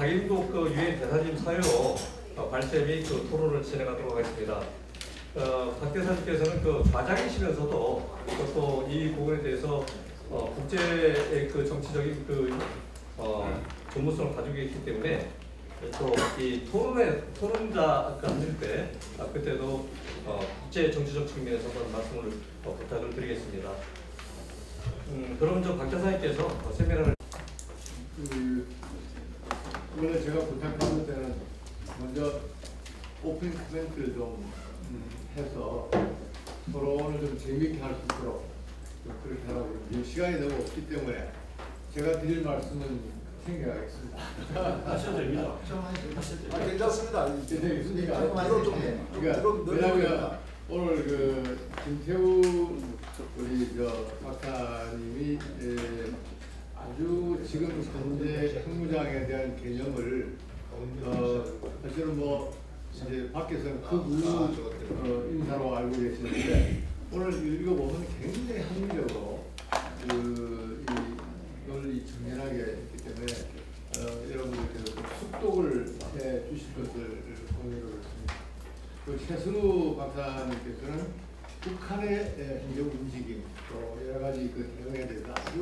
박인국 그 유엔 대사님 사유로 발제 및 그 토론을 진행하도록 하겠습니다. 박 대사님께서는 그 과장이시면서도 또 이 부분에 대해서 국제의 그 정치적인 그 전문성을 가지고 있기 때문에 또 이 토론자 하실 때 그때도 국제 정치적 측면에서 한번 말씀을 부탁을 드리겠습니다. 그럼 저 박 대사님께서 세미나를 원래 제가 부탁받는 때는 먼저 오픈 코멘트를 좀 해서 토론을 좀 재미있게 할 수 있도록 좀 그렇게 하라고 그러는데 시간이 너무 없기 때문에 제가 드릴 말씀은 생겨야겠습니다. 하셔도 됩니다. 괜찮습니다. 그러니까 왜냐하면 오늘 그 김태우 우리 저 박사님이 아주 지금 현재 핵무장에 대한 개념을 사실은 뭐 이제 밖에서는 극우 인사로 알고 계시는데 오늘 읽어보면 굉장히 합리적으로 이걸 정연하게 했기 때문에 여러분들께서 좀 숙독을 해 주실 것을 권유를 했습니다. 그 최순우 박사님께서는 북한의 행정 움직임 또 여러 가지 그 대응에 대해서 아주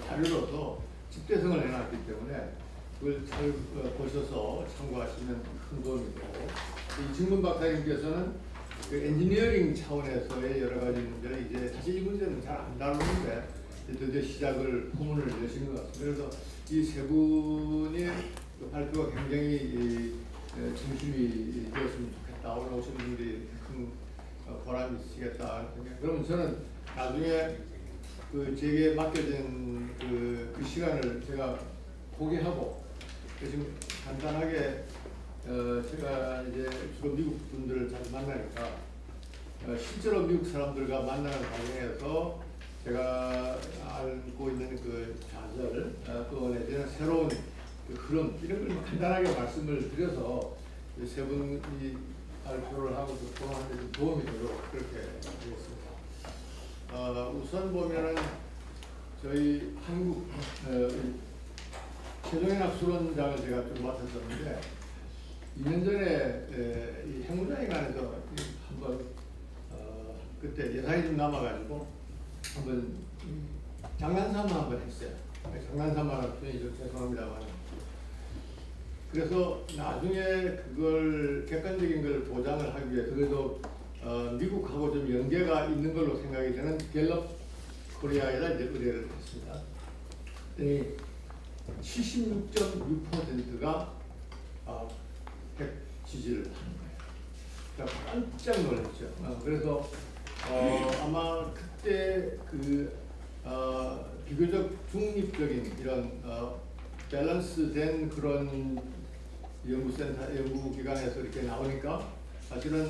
자료로서 집대성을 해놨기 때문에 그걸 잘 보셔서 참고하시면 큰 도움이 되고 이 증문 박사님께서는 그 엔지니어링 차원에서의 여러 가지 문제를 이제 사실 이 문제는 잘 안 다루는데 드디어 시작을 포문을 여신 것 같습니다. 그래서 이 세 분의 그 발표가 굉장히 중심이 되었으면 좋겠다. 오늘 오신 분들이 큰 보람이 있으시겠다. 그러면 저는 나중에 그 제게 맡겨진 그 시간을 제가 포기하고 지금 간단하게 제가 이제 주로 미국 분들을 잘 만나니까 실제로 미국 사람들과 만나는 과정에서 제가 알고 있는 그 좌절 또 내지는 새로운 그 흐름 이런 걸 간단하게 말씀을 드려서 세 분이 발표를 하고 토론하는데 좀 도움이 되도록 그렇게 하겠습니다. 우선 보면은 저희 한국 최종현 수론장을 제가 좀 맡았었는데 2년 전에 이 핵무장에 관해서 한번 그때 예산이 좀 남아가지고 한번 장난삼아 한번 했어요. 장난삼아라는 표현이 좀 죄송합니다만 그래서 나중에 그걸 객관적인 걸 보장을 하기 위해 그래도 미국하고 좀 연계가 있는 걸로 생각이 되는 갤럽 코리아에다 이제 의뢰를 했습니다. 76.6%가 핵 지지를 하는 거예요. 그러니까 깜짝 놀랐죠. 그래서 아마 그때 그 비교적 중립적인 이런 밸런스된 그런 연구센터, 연구기관에서 이렇게 나오니까 사실은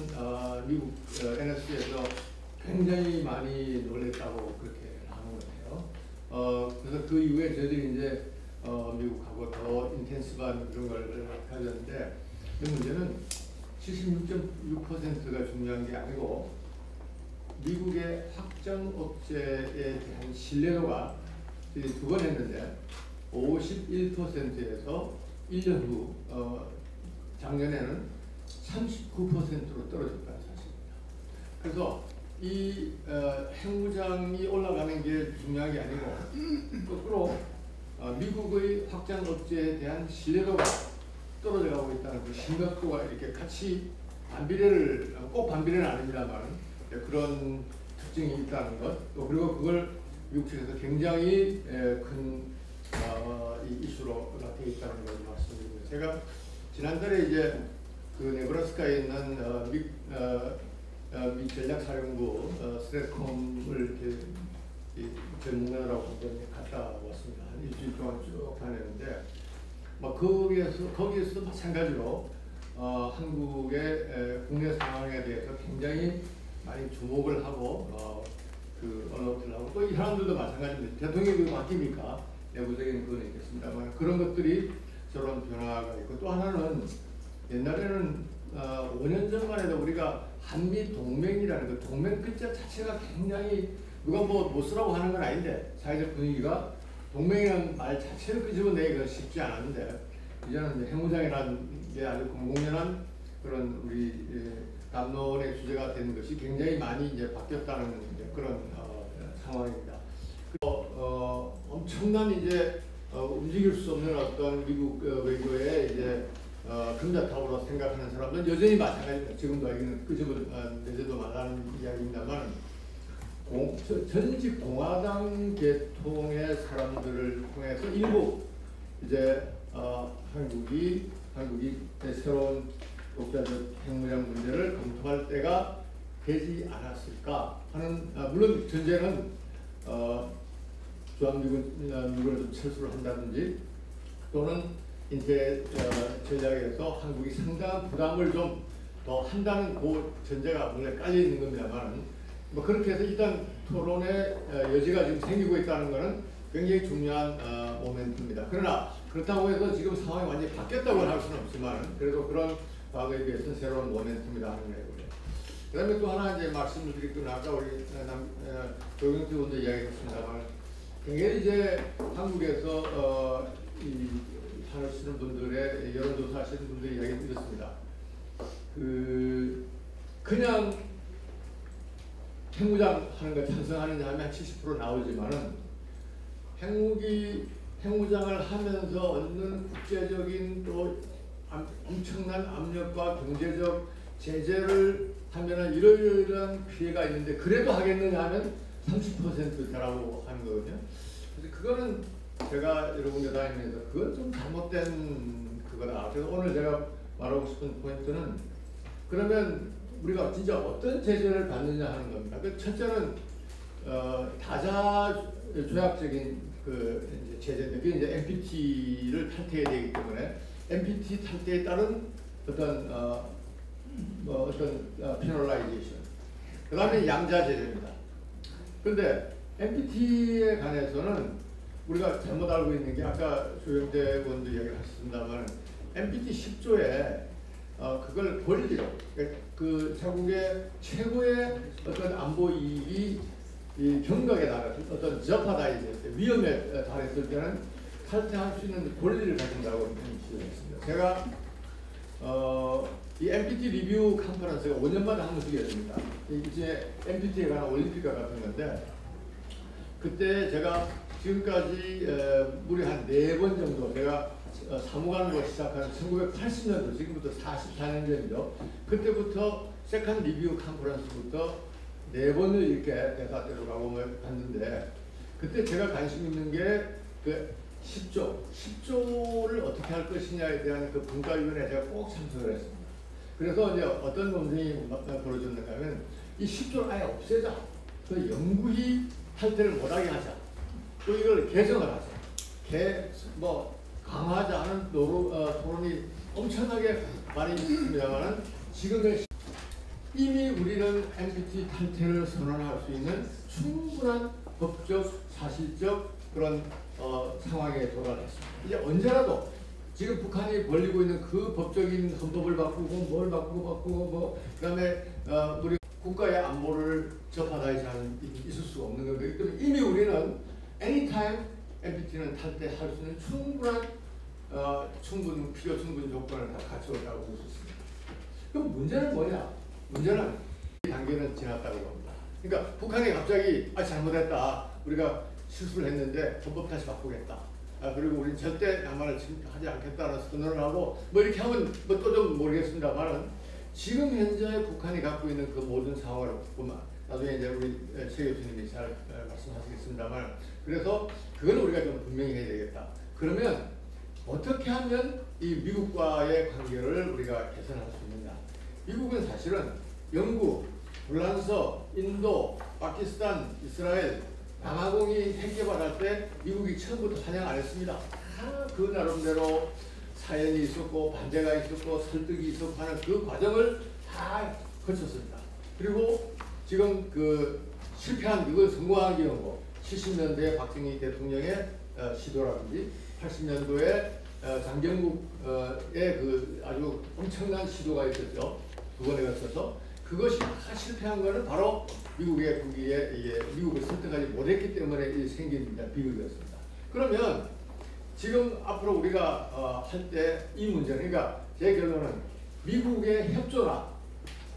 미국 NSC에서 굉장히 많이 놀랬다고 그렇게 하는 거예요. 그래서 그 이후에 저희들이 이제 미국하고 더 인텐시브한 그런 걸 가졌는데 그 문제는 76.6%가 중요한 게 아니고 미국의 확장 억제에 대한 신뢰도가 두 번 했는데 51%에서 1년 후 작년에는 39%로 떨어졌다는 사실입니다. 그래서 이 핵무장이 올라가는 게 중요한 게 아니고 거꾸로 미국의 확장 억제에 대한 신뢰도가 떨어져가고 있다는 그 심각도가 이렇게 같이 반비례를 꼭 반비례는 아닙니다만 그런 특징이 있다는 것, 또 그리고 그걸 미국 측에서 굉장히 큰 이 이슈로 되어 있다는 걸 말씀드립니다. 제가 지난달에 이제 그 네브라스카에 있는 미 전략사령부 스트래콤을 이렇게 전문가들하고 한번 갔다 왔습니다. 한 일주일 동안 쭉 다녔는데 거기에서 마찬가지로 한국의 국내 상황에 대해서 굉장히 많이 주목을 하고 그 언론들 하고 또 이 사람들도 마찬가지입니다. 대통령이 바뀝니까? 내부적인 그건 있겠습니다만 그런 것들이 저런 변화가 있고 또 하나는 옛날에는 5년 전만 해도 우리가 한미 동맹이라는 그 동맹 글자 자체가 굉장히 누가 뭐 못 쓰라고 하는 건 아닌데 사회적 분위기가 동맹이라는 말 자체를 끄집어내기가 쉽지 않았는데 이제는 이제 핵무장이라는 게 아주 공공연한 그런 우리 담론의 주제가 되는 것이 굉장히 많이 이제 바뀌었다는 이제 그런 상황입니다. 엄청난 이제 움직일 수 없는 어떤 미국 외교의 이제 금자탑으로 생각하는 사람들은 여전히 마찬가지입니다. 지금도 여기는 끄집어내지도 말라는 이야기입니다만 전직 공화당 계통의 사람들을 통해서 일부 이제 한국이 새로운 독자적 핵무장 문제를 검토할 때가 되지 않았을까 하는 물론 전제는 주한미군을 좀 철수를 한다든지 또는 인태 전략에서 한국이 상당한 부담을 좀 더 한다는 그 전제가 물론 깔려 있는 겁니다만 뭐 그렇게 해서 일단 토론의 여지가 지금 생기고 있다는 것은 굉장히 중요한 모멘트입니다. 그러나 그렇다고 해서 지금 상황이 완전히 바뀌었다고 할 수는 없지만 그래도 그런 과거에 비해서는 새로운 모멘트입니다 하는 거예요. 그 다음에 또 하나 이제 말씀을 드리고 아까 우리 조경태 의원도 이야기했습니다만 굉장히 이제 한국에서 이 사시는 분들의 여론조사 하시는 분들의 이야기를 들었습니다. 그냥 핵무장 하는 거 찬성하느냐 하면 70% 나오지만은 핵무장을 하면서 얻는 국제적인 또 엄청난 압력과 경제적 제재를 하면은 이러이러한 피해가 있는데 그래도 하겠느냐 하면 30%라고 하는 거거든요. 그래서 그거는 제가 여러 군데 다니면서 그건 좀 잘못된 그거다. 그래서 오늘 제가 말하고 싶은 포인트는 그러면 우리가 진짜 어떤 제재를 받느냐 하는 겁니다. 그 첫째는 다자 조약적인 그 제재인데 그게 이제 NPT를 탈퇴해야 되기 때문에 NPT 탈퇴에 따른 어떤 페널라이제이션. 그 다음에 양자 제재입니다. 그런데 NPT에 관해서는 우리가 잘못 알고 있는 게 아까 조영태 의원도 이야기를 하셨습니다만 NPT 10조에 그걸 권리로 그 자국의 최고의 어떤 안보 이익이 이 경각에 달해 어떤 저파다이제 위험에 달했을 때는 탈퇴할 수 있는 권리를 가진다고 지적했습니다. 제가 이 NPT 리뷰 컨퍼런스가 5년마다 한 번씩이었습니다. 이제 NPT에 관한 올림픽과 같은 건데 그때 제가 지금까지 무려 한 4번 정도 제가 사무관으로 시작한 1980년도 지금부터 44년 전이죠. 그때부터 세컨 리뷰 컨퍼런스부터 4번을 이렇게 대사대로 가고 갔는데 그때 제가 관심 있는 게 그 10조를 어떻게 할 것이냐에 대한 그 분과위원회에 제가 꼭 참석을 했습니다. 그래서 이제 어떤 논쟁이 벌어졌는가 하면 이 10조를 아예 없애자. 그 영구히 탈퇴를 못하게 하자. 또 이걸 개정을 하자. 강화하자 하는 토론이 엄청나게 많이 있습니다만 지금의 이미 우리는 NPT 탈퇴를 선언할 수 있는 충분한 법적, 사실적 그런 상황에 도달했습니다. 이제 언제라도 지금 북한이 벌리고 있는 그 법적인 헌법을 바꾸고 뭘 바꾸고 그다음에 우리 국가의 안보를 저파다이자는 있을 수가 없는 거기 때문에 이미 우리는 anytime NPT는 탈퇴할 수 있는 필요 충분 조건을 다 갖추었다고 볼 수 있습니다. 그럼 문제는 뭐냐? 문제는 이 단계는 지났다고 봅니다. 그러니까 북한이 갑자기 잘못했다. 우리가 실수를 했는데 헌법 다시 바꾸겠다. 그리고 우리는 절대 남한을 하지 않겠다는 선언을 하고 이렇게 하면 또 좀 모르겠습니다만 지금 현재 북한이 갖고 있는 그 모든 상황을 보면 나중에 이제 우리 최 교수님이 잘 말씀하시겠습니다만 그래서 그걸 우리가 좀 분명히 해야 되겠다. 그러면 어떻게 하면 이 미국과의 관계를 우리가 개선할 수 있느냐? 미국은 사실은 영국, 불란서, 인도, 파키스탄, 이스라엘, 남아공이 핵 개발할 때 미국이 처음부터 환영 안 했습니다. 그 나름대로 사연이 있었고 반대가 있었고 설득이 있었고 하는 그 과정을 다 거쳤습니다. 그리고 지금 그 실패한 그걸 성공한 경우 70년대 박정희 대통령의 시도라든지 80년도에 장경국의 그 아주 엄청난 시도가 있었죠. 두 번에 걸쳐서 그것이 다 실패한 것은 바로 미국의 거기에 미국을 설득하지 못했기 때문에 생긴 비극이었습니다. 그러면 지금 앞으로 우리가 할 때 이 문제는, 그러니까 제 결론은 미국의 협조나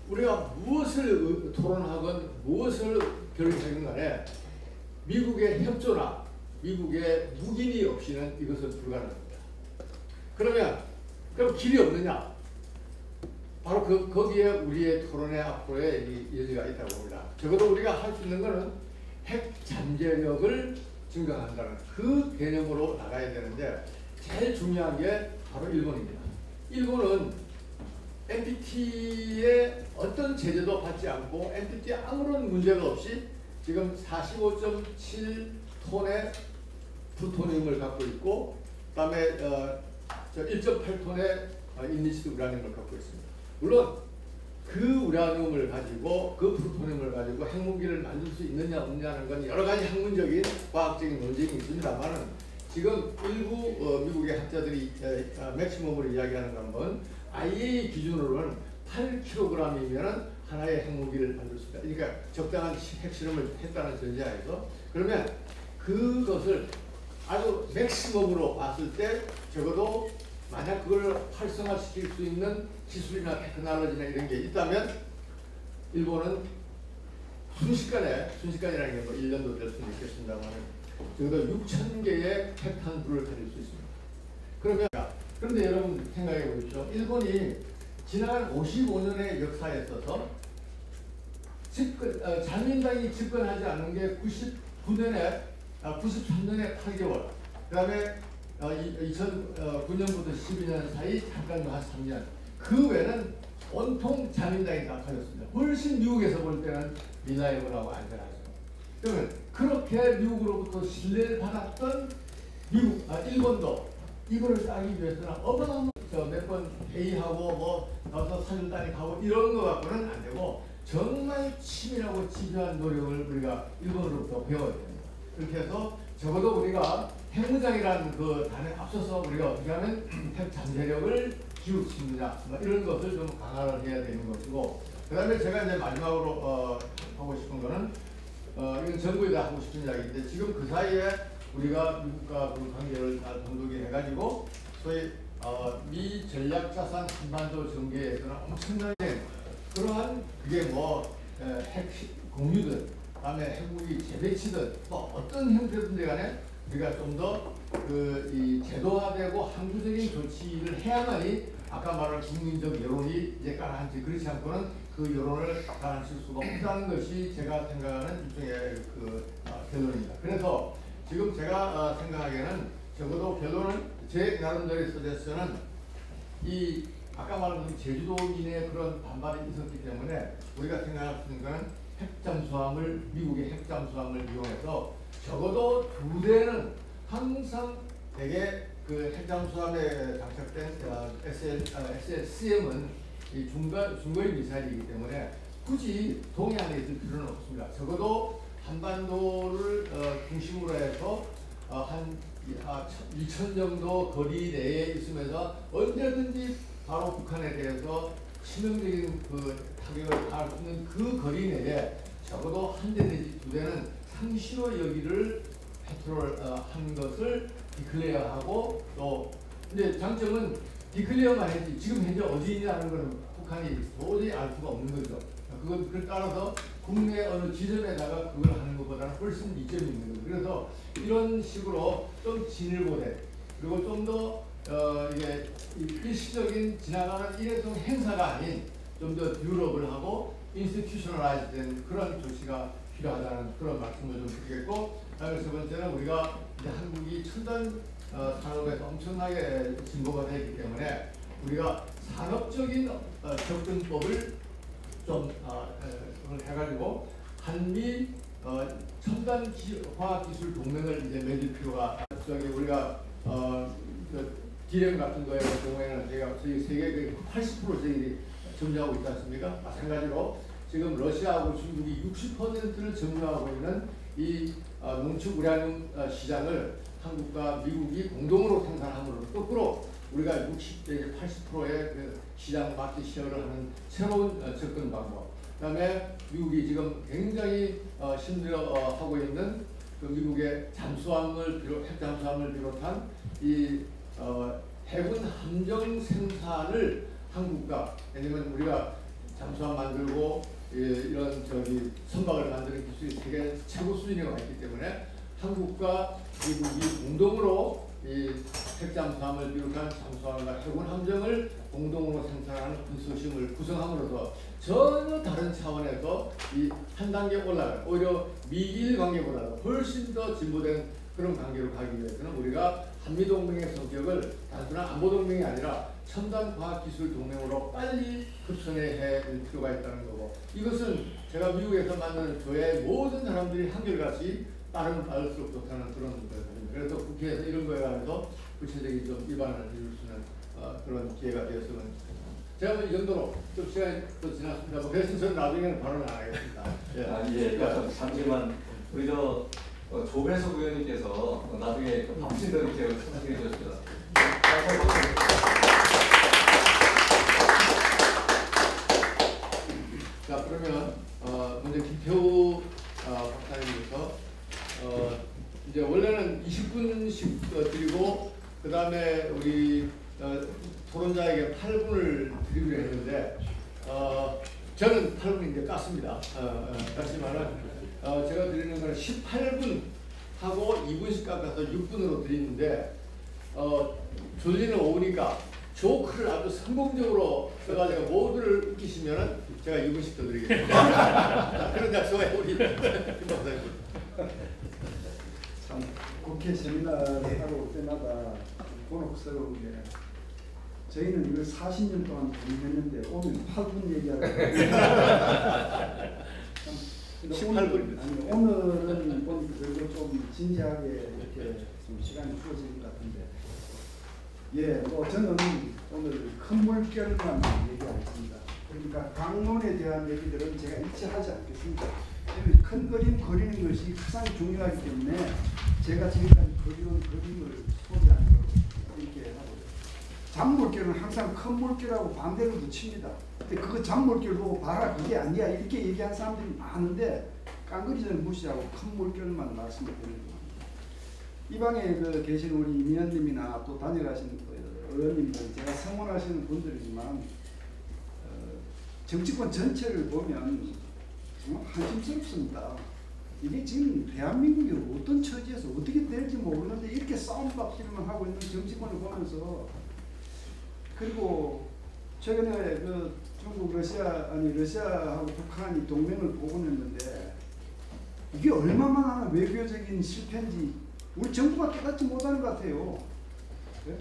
우리가 무엇을 토론하건 무엇을 결의하건 간에 미국의 협조나 미국의 묵인이 없이는 이것은 불가능합니다. 그럼 길이 없느냐? 바로 거기에 우리의 토론의 앞으로의 이 여지가 있다고 봅니다. 적어도 우리가 할 수 있는 것은 핵 잠재력을 증강한다는 그 개념으로 나가야 되는데, 제일 중요한 게 바로 일본입니다. 일본은 NPT에 어떤 제재도 받지 않고 NPT에 아무런 문제가 없이 지금 45.7톤의 플루토늄을 갖고 있고, 그다음에 1.8톤의 인리치드 우라늄을 갖고 있습니다. 물론 그 우라늄을 가지고 그 플루토늄을 가지고 핵무기를 만들 수 있느냐 없느냐는 건 여러 가지 학문적인 과학적인 논쟁이 있습니다만은, 지금 일부 미국의 학자들이 맥시멈으로 이야기하는 건 IAEA 기준으로는 8kg이면 하나의 핵무기를 만들 수 있다. 그러니까 적당한 핵실험을 했다는 전제하에서, 그러면 그것을 아주 맥시멈으로 봤을 때 적어도 만약 그걸 활성화시킬 수 있는 기술이나 테크놀로지나 이런 게 있다면 일본은 순식간이라는 게 뭐 1년도 될 수는 있겠습니다만 적어도 6,000개의 핵탄두를 가질 수 있습니다. 그런데 여러분 생각해 보십시오. 일본이 지난 55년의 역사에 있어서 자민당이 집권하지 않은 게 93년에 8개월, 그 다음에 2009년부터 12년 사이 잠깐 한 3년, 그 외에는 온통 자민당이 다 가졌습니다. 훨씬 미국에서 볼 때는 리라이블하고 안전하죠. 그러면 그렇게 미국으로부터 신뢰를 받았던 일본도 이거를 따기 위해서는 어마어마한 몇 번 회의하고 뭐 나서 사절단이 가고 이런 거 갖고는 안 되고, 정말 치밀하고 집요한 노력을 우리가 일본으로부터 배워야 됩니다. 그렇게 해서 적어도 우리가 핵무장이라는 그 단에 앞서서 우리가 어떻게 하면 핵 잠재력을 키울 수 있느냐, 뭐 이런 것을 좀 강화를 해야 되는 것이고, 그 다음에 제가 이제 마지막으로 하고 싶은 거는 이건 정부에다 하고 싶은 이야기인데, 지금 그 사이에 우리가 미국과 그 관계를 잘 돈독히 해가지고 소위 미 전략자산 한반도 전개에서는 엄청나게 그러한 그게 뭐 핵 공유든 다음에 핵무기 재배치든 뭐 어떤 형태든지 간에 우리가 좀 더 이 제도화되고 항구적인 조치를 해야만이 아까 말한 국민적 여론이 이제 가라앉지, 그렇지 않고는 그 여론을 가라앉힐 수가 없다는 것이 제가 생각하는 일종의 결론입니다. 그래서 지금 제가 생각하기에는 적어도 결론은 제 나름대로의 서제스는 이 아까 말한 제주도민의 그런 반발이 있었기 때문에 우리가 생각할 수 있는 것은 핵잠수함을, 미국의 핵잠수함을 이용해서 적어도 2대는 항상 대개 그 핵잠수함에 장착된 SLCM은 이 중거리 미사일이기 때문에 굳이 동해안에 있을 필요는 없습니다. 적어도 한반도를 중심으로 해서 한 2,000 정도 거리 내에 있으면서 언제든지 바로 북한에 대해서 치명적인 그 타격을 가할 수 있는 그 거리 내에 적어도 1대 내지 2대는 상시로 여기를 패트롤 한 것을 디클레어하고, 또 근데 장점은 디클레어만 했지 지금 현재 어디 있냐는 것은 북한이 도저히 알 수가 없는 거죠. 그걸 따라서 국내 어느 지점에다가 그걸 하는 것보다는 훨씬 이점이 있는 거죠. 그래서 이런 식으로 좀 진일보돼, 그리고 좀 더 이게 일시적인 지나가는 일회성 행사가 아닌 좀 더 듀러블 하고 인스티튜셔널라이즈된 그런 조치가 필요하다는 그런 말씀을 좀 드리겠고, 그다음에 세 번째는 우리가 이제 한국이 첨단 산업에서 엄청나게 진보가 되기 때문에 우리가 산업적인 접근법을 좀 해가지고 한미 첨단 과학기술 동맹을 이제 맺을 필요가, 우리가 디램 같은 거의 경우에는 저희 세계 80% 저희들이 점유하고 있지 않습니까? 마찬가지로 지금 러시아하고 중국이 60%를 점유하고 있는 이 농축 우라늄 시장을 한국과 미국이 공동으로 생산함으로 거꾸로 우리가 60대 80%의 그 시장 마켓 시어를 하는 새로운 접근 방법. 그다음에 미국이 지금 굉장히 힘들어 하고 있는 그 미국의 핵 잠수함을 비롯한 이 해군 함정 생산을 한국과, 왜냐면 우리가 잠수함 만들고 이런 선박을 만드는 기술이 세계 최고 수준에 와 있기 때문에 한국과 미국이 공동으로 이 핵잠수함을 비롯한 잠수함과 해군 함정을 공동으로 생산하는 컨소시엄을 구성함으로써 전혀 다른 차원에서 이 한 단계 올라가는, 오히려 미일 관계보다 훨씬 더 진보된 그런 관계로 가기 위해서는 우리가 한미동맹의 성격을 단순한 안보동맹이 아니라 첨단 과학기술 동맹으로 빨리 급선회해 줄 필요가 있다는 거고, 이것은 제가 미국에서 만나는 교회의 모든 사람들이 한결같이 빠르면 빠를수록 좋다는 그런 거거든요. 그래서 국회에서 이런 거에 관해서 구체적인 좀 위반을 이룰 수 있는 그런 기회가 되었으면 좋겠습니다. 제가 이 정도로 좀 시간이 또 지났습니다. 그래서 저는 나중에는 발언을 안 하겠습니다. 예. 잠시만 우리 조배석 의원님께서 나중에 박진도 이렇게 설명해 주셨습니다. 자, 그러면 먼저 김태우 박사님부터 이제 원래는 20분씩 드리고 그 다음에 우리 토론자에게 8분을 드리기로 했는데 저는 8분 이제 깠습니다. 깠지만은 제가 드리는 건 18분 하고 2분씩 깎아서 6분으로 드리는데 졸리는 오후니까 조크를 아주 성공적으로 써가지고 모두를 웃기시면은 제가 2분씩 더 드리겠습니다. 그런 약속에 우리 김 박사님. 참 국회 세미나를 하러 올 때마다 곤혹스러운 게 저희는 이걸 40년 동안 고민했는데 오늘 8분 얘기하고 18분입니다. 아니, 오늘은 보니까 그래도 좀 진지하게 이렇게 좀 시간이 주어질 것 같은데, 예, 뭐 저는 오늘 큰 물결만 얘기하겠습니다. 그러니까 강론에 대한 얘기들은 제가 일치하지 않겠습니다. 큰 그림 그리는 것이 가장 중요하기 때문에 제가 지금까지 그려온 그림을 소개하는 이렇게 하고, 잔물결은 항상 큰 물결하고 반대로 붙입니다. 근데 그거 잔물결 보고 봐라 그게 아니야 이렇게 얘기한 사람들이 많은데 깡그리전을 무시하고 큰 물결만 말씀을 드리는 겁니다. 이 방에 계신 우리 임 의원님이나 또 다녀가신 의원님들, 제가 성원하시는 분들이지만 정치권 전체를 보면 한심스럽습니다. 이게 지금 대한민국이 어떤 처지에서 어떻게 될지 모르는데 이렇게 싸움박질만 하고 있는 정치권을 보면서, 그리고 최근에 중국 러시아하고 북한이 동맹을 복원했는데 이게 얼마만한 외교적인 실패인지 우리 정부가 깨닫지 못하는 것 같아요. 네?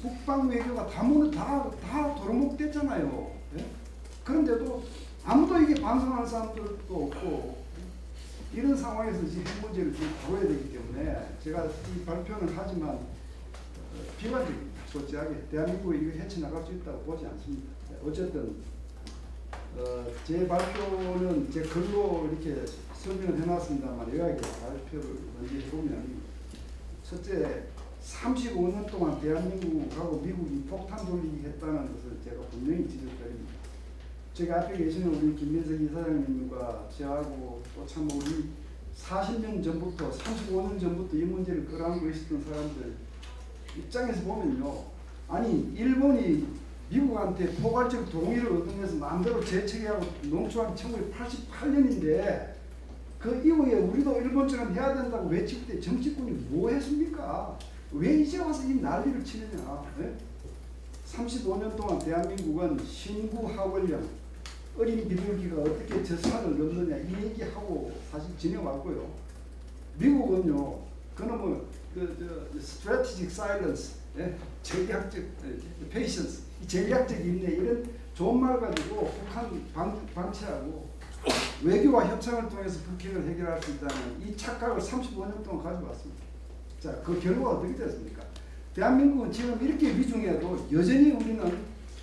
북방 외교가 다 도루묵됐잖아요. 네? 그런데도 아무도 이게 반성하는 사람들도 없고, 이런 상황에서 지금 핵 문제를 다뤄야 되기 때문에 제가 이 발표는 하지만 비관적입니다. 솔직하게 대한민국이 이거 헤쳐나갈 수 있다고 보지 않습니다. 어쨌든 제 발표는 제 글로 이렇게 설명을 해놨습니다만 요약에 발표를 먼저 해보면, 첫째, 35년 동안 대한민국하고 미국이 폭탄 돌리기 했다는 것을 제가 분명히 지적드립니다. 제가 앞에 계시는 우리 김민석 이사장님과 저하고 또 참 우리 40년 전부터 35년 전부터 이 문제를 끌어안고 있었던 사람들 입장에서 보면요, 아니 일본이 미국한테 포괄적 동의를 얻으면서 마음대로 재채기하고 농축한 1988년인데 그 이후에 우리도 일본처럼 해야 된다고 외칠 때 정치권이 뭐 했습니까? 왜 이제 와서 이 난리를 치느냐? 네? 35년 동안 대한민국은 신구 하원령 어린 비둘기가 어떻게 저 산을 넘느냐 이 얘기하고 사실 지내왔고요. 미국은요, 그놈의 strategic silence, 전략적 patience, 전략적 인내 이런 좋은 말 가지고 북한 방치하고 외교와 협상을 통해서 북핵을 해결할 수 있다는 이 착각을 35년 동안 가지고 왔습니다. 자, 그 결과가 어떻게 됐습니까? 대한민국은 지금 이렇게 위중해도 여전히 우리는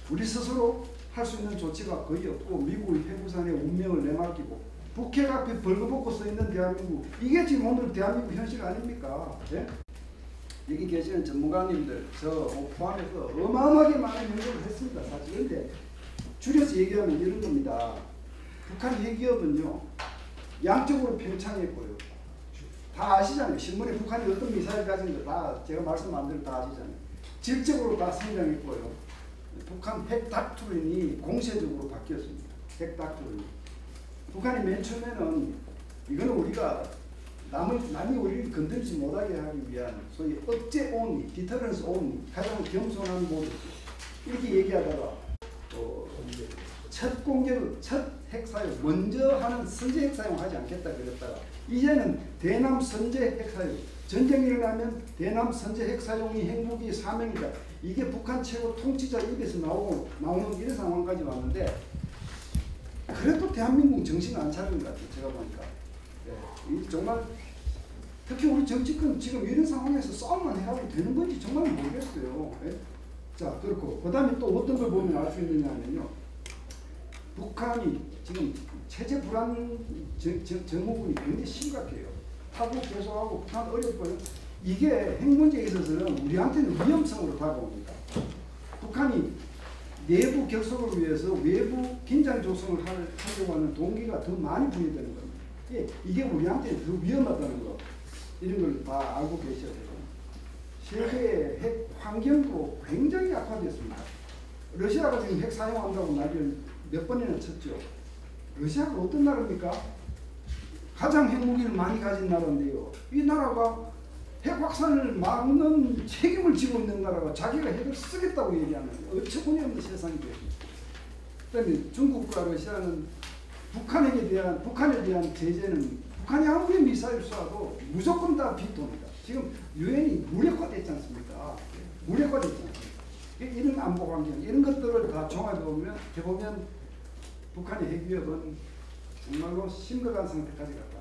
우리 스스로 할 수 있는 조치가 거의 없고 미국의 핵우산의 운명을 내맡기고 북핵 앞에 벌거벗고 서 있는 대한민국, 이게 지금 오늘 대한민국 현실 아닙니까? 네? 여기 계시는 전문가님들 저 포함해서 어마어마하게 많은 연구를 했습니다. 사실. 그런데 줄여서 얘기하면 이런 겁니다. 북한 핵기업은요 양적으로 팽창했고요. 다 아시잖아요. 신문에 북한이 어떤 미사일 가진 거 다 제가 말씀 안 드려 다 아시잖아요. 질적으로 다 성장했고요. 북한 핵 닥트린이 공세적으로 바뀌었습니다. 핵 닥트린이. 북한이 맨 처음에는 이거는 우리가 남이 우리를 건드리지 못하게 하기 위한 소위 억제 온리, 디터런스 온리, 가장 겸손한 모드 이렇게 얘기하다가 첫 공격, 첫 핵사용, 먼저 하는 선제 핵사용하지 않겠다 그랬다가 이제는 대남 선제 핵사용, 전쟁이 일어나면 대남 선제 핵사용이 핵무기 사명이다. 이게 북한 최고 통치자 입에서 나오는 이런 상황까지 왔는데 그래도 대한민국 정신을 안 차리는 것 같아요. 제가 보니까. 예, 정말 특히 우리 정치권 지금 이런 상황에서 싸움만 해가지고 되는 건지 정말 모르겠어요. 예? 자, 그렇고 그 다음에 또 어떤 걸 보면 알 수 있느냐 하면요. 북한이 지금 체제 불안 증후군이 굉장히 심각해요. 하고 계속하고 북한 어렵고요. 이게 핵 문제에 있어서는 우리한테는 위험성으로 다가옵니다. 북한이 내부 결속을 위해서 외부 긴장 조성을 하려고 하는 동기가 더 많이 부여되는 겁니다. 이게 우리한테 더 위험하다는 거 이런 걸 다 알고 계셔야 되고 세계의 핵 환경도 굉장히 악화됐습니다. 러시아가 지금 핵 사용한다고 난리를 몇 번이나 쳤죠. 러시아가 어떤 나라입니까? 가장 핵무기를 많이 가진 나라인데요. 이 나라가 핵 확산을 막는 책임을 지고 있는 나라가 자기가 핵을 쓰겠다고 얘기하는 어처구니없는 세상이 됐습니다. 그다음에 중국과 러시아는 북한에 대한 제재는 북한이 아무리 미사일 쏴도 무조건 다 비토입니다. 지금 유엔이 무력화됐지 않습니까? 무력화됐지 않습니까? 이런 안보 환경 이런 것들을 다 종합해 보면 북한의 핵 위협은 정말로 심각한 상태까지 갔다.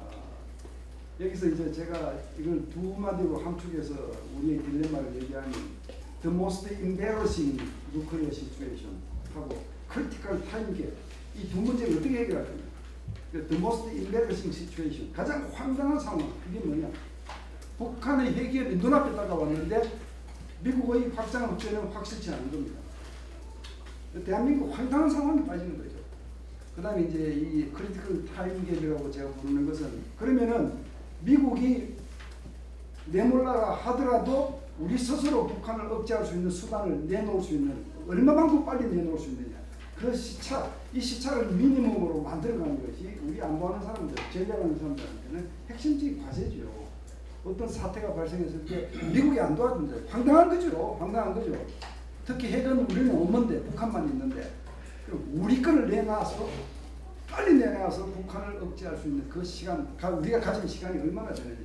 여기서 이제 제가 이걸 두 마디로 함축해서 우리의 딜레마를 얘기하면 the most embarrassing nuclear situation 하고 critical time gap 이 두 문제를 어떻게 해결할 거냐. the most embarrassing situation 가장 황당한 상황 그게 뭐냐. 북한의 핵위협이 눈앞에 다가왔는데 미국의 확장 확전은 확실치 않은 겁니다. 대한민국 황당한 상황에 빠지는 거죠. 그 다음에 이제 이 크리티컬 타임 갭이라고 제가 부르는 것은 그러면은 미국이 내몰라라 하더라도 우리 스스로 북한을 억제할 수 있는 수단을 내놓을 수 있는 얼마만큼 빨리 내놓을 수 있느냐. 그 시차, 이 시차를 미니멈으로 만들어가는 것이 우리 안보하는 사람들, 전략하는 사람들한테는 핵심적인 과제죠. 어떤 사태가 발생했을 때 미국이 안 도와준다. 황당한 거죠. 황당한 거죠. 특히 핵은 우리는 없는데 북한만 있는데 우리 거를 내놔서 빨리 내놔서 북한을 억제할 수 있는 그 시간, 우리가 가진 시간이 얼마나 되느냐.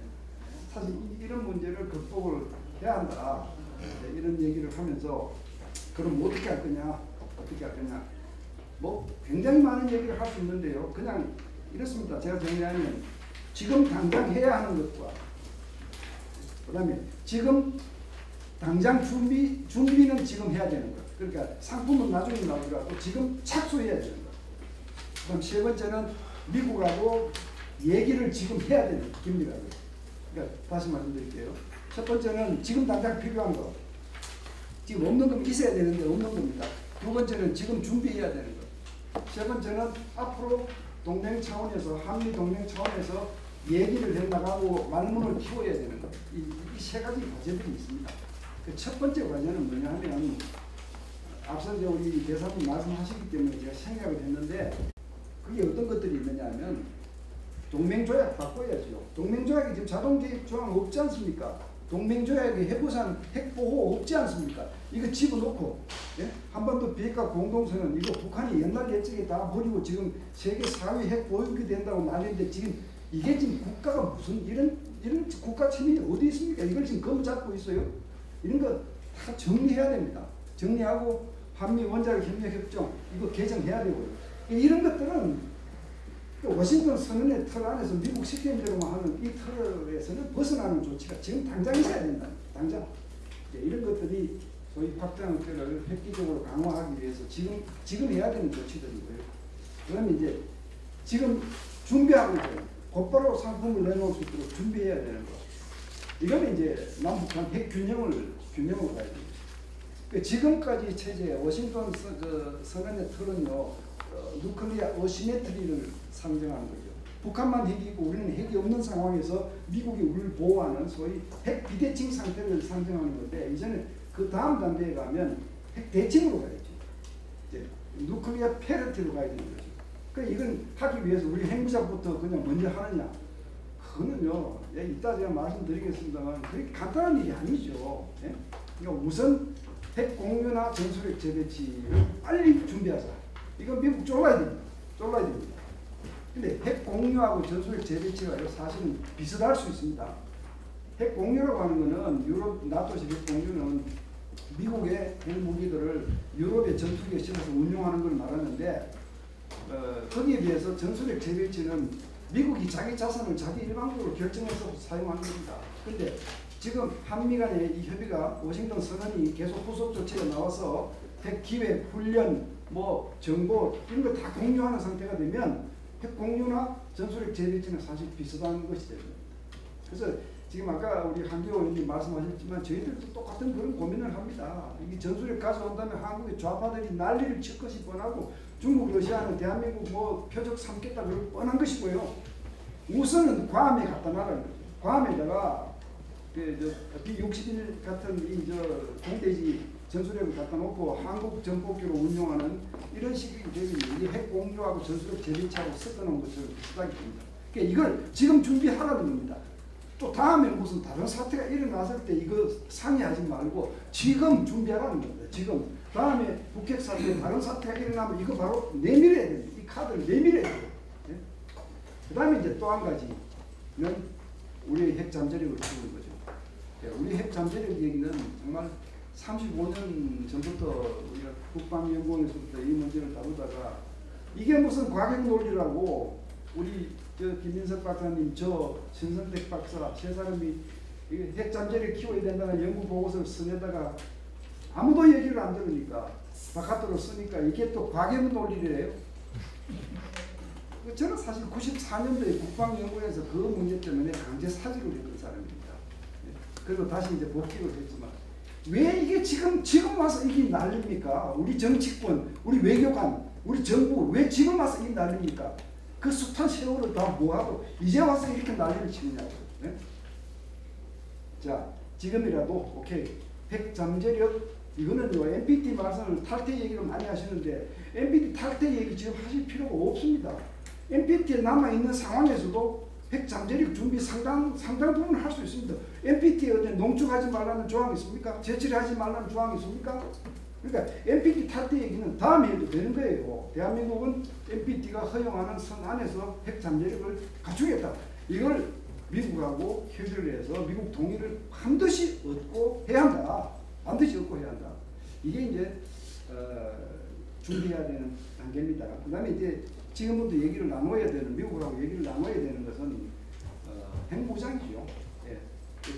사실 이런 문제를 극복을 해야 한다. 이런 얘기를 하면서 그럼 어떻게 할 거냐, 어떻게 할 거냐. 뭐 굉장히 많은 얘기를 할 수 있는데요. 그냥 이렇습니다. 제가 정리하면 지금 당장 해야 하는 것과 그 다음에 지금 당장 준비는 지금 해야 되는 것. 그러니까 상품은 나중에 나오더라도 지금 착수해야 되는 것. 그럼 세 번째는 미국하고 얘기를 지금 해야 되는 겁니다. 그러니까 다시 말씀드릴게요. 첫 번째는 지금 당장 필요한 거. 지금 없는 건 있어야 되는데 없는 겁니다. 두 번째는 지금 준비해야 되는 것. 세 번째는 앞으로 동맹 차원에서 한미 동맹 차원에서 얘기를 해나가고 말문을 키워야 되는 것. 이 세 가지 과제들이 있습니다. 그 첫 번째 과제는 뭐냐 하면 앞서 우리 대사님 말씀하시기 때문에 제가 생각을 했는데 그게 어떤 것들이 있느냐 하면 동맹조약 바꿔야죠. 동맹조약이 지금 자동개입 조항 없지 않습니까? 동맹조약에 해부산 핵보호 없지 않습니까? 이거 집어넣고 예? 한반도 비핵화 공동선언 이거 북한이 옛날 예측에 다 버리고 지금 세계 4위 핵보유국이 된다고 난리인데 지금 이게 지금 국가가 무슨 이런 국가 체면이 어디 있습니까? 이걸 지금 검 잡고 있어요. 이런 거 다 정리해야 됩니다. 정리하고 한미 원자력 협력 협정 이거 개정해야 되고요. 이런 것들은 워싱턴 선언의 틀 안에서 미국 시키는 대로만 하는 이 틀에서는 벗어나는 조치가 지금 당장 있어야 된다. 당장. 이런 것들이 소위 확장을 획기적으로 강화하기 위해서 지금 해야 되는 조치들이고요. 그러면 이제 지금 준비하고 있어요. 곧바로 상품을 내놓을 수 있도록 준비해야 되는 거. 이거는 이제 남북한 핵 균형을 가야 됩니다. 지금까지 체제 워싱턴 선언의 틀은요. 누클리아 어시메트리를 상정하는 거죠. 북한만 핵이 있고 우리는 핵이 없는 상황에서 미국이 우리를 보호하는 소위 핵 비대칭 상태를 상정하는 건데, 이제는 그 다음 단계에 가면 핵 대칭으로 가야죠. 이제 누클리어 패러티로 가야 되는 거죠. 그러니까 이건 하기 위해서 우리 핵무장부터 그냥 먼저 하느냐? 그거는요, 이따 제가 말씀드리겠습니다만 그렇게 간단한 일이 아니죠. 예? 그러니까 우선 핵 공유나 전술핵 재배치를 빨리 준비하자. 이건 미국 쫄라야 됩니다. 쫄라야 됩니다. 근데 핵 공유하고 전술핵 재배치가 사실은 비슷할 수 있습니다. 핵 공유라고 하는 거는 유럽 나토식 핵 공유는 미국의 핵무기들을 유럽의 전투기에 실어서 운용하는 걸 말하는데, 거기에 비해서 전술핵 재배치는 미국이 자기 자산을 자기 일방적으로 결정해서 사용하는 겁니다. 근데 지금 한미 간의 이 협의가 워싱턴 선언이 계속 후속 조치가 나와서 핵 기획, 훈련, 뭐 정보 이런 거 다 공유하는 상태가 되면 핵 공유나 전술핵 재배치는 사실 비슷한 것이 됩니다. 그래서 지금 아까 우리 한기호 의원님 말씀하셨지만 저희들도 똑같은 그런 고민을 합니다. 이게 전술핵 가져온다면 한국의 좌파들이 난리를 칠 것이 뻔하고 중국, 러시아는 대한민국 뭐 표적 삼겠다 그런 뻔한 것이고요. 우선은 괌에 갖다 놔라는 거죠. 괌에다가 B-61 같은 이 공대지 전술핵을 갖다 놓고 한국 전폭기로 운용하는 이런 식이 되면 이게 핵 공유하고 전술핵 재배치하고 섞어놓은 것처럼 비슷하게 됩니다. 그러니까 이걸 지금 준비하라는 겁니다. 또 다음에 무슨 다른 사태가 일어났을 때 이거 상의하지 말고 지금 준비하라는 겁니다. 지금 다음에 북핵 사태 다른 사태가 일어나면 이거 바로 내밀어야 됩니다. 이 카드를 내밀어야 돼요. 예? 그 다음에 이제 또 한 가지는 우리의 핵 잠재력을 키우는 거죠. 예, 우리 핵 잠재력 얘기는 정말 35년 전부터 우리가 국방연구원에서부터 이 문제를 다루다가 이게 무슨 과격 논리라고 우리 김민석 박사님, 저 신선택 박사 세 사람이 핵 잠재력 키워야 된다는 연구 보고서를 써내다가 아무도 얘기를 안 들으니까 바깥으로 쓰니까 이게 또 과격 논리래요. 저는 사실 94년도에 국방연구원에서 그 문제 때문에 강제 사직을 했던 사람입니다. 그리고 다시 이제 복귀를 했지만 왜 이게 지금 와서 이게 난립니까? 우리 정치권, 우리 외교관, 우리 정부 왜 지금 와서 이게 난립니까? 그 숱한 세월을 다 뭐하고 이제 와서 이렇게 난리를 치느냐고. 네? 자, 지금이라도 오케이. 핵 잠재력 이거는요. NPT 말씀을 탈퇴 얘기를 많이 하시는데 NPT 탈퇴 얘기 지금 하실 필요가 없습니다. NPT에 남아있는 상황에서도 핵 잠재력 준비 상당 부분 할 수 있습니다. NPT에 어디 농축하지 말라는 조항이 있습니까? 제출하지 말라는 조항이 있습니까? 그러니까 NPT 탈퇴 얘기는 다음에 해도 되는 거예요. 대한민국은 NPT가 허용하는 선 안에서 핵 잠재력을 갖추겠다. 이걸 미국하고 협의를 해서 미국 동의를 반드시 얻고 해야 한다. 반드시 얻고 해야 한다. 이게 이제 준비해야 되는 단계입니다. 그 다음에 이제 지금부터 얘기를 나눠야 되는, 미국하고 얘기를 나눠야 되는 것은 핵무장이죠. 예.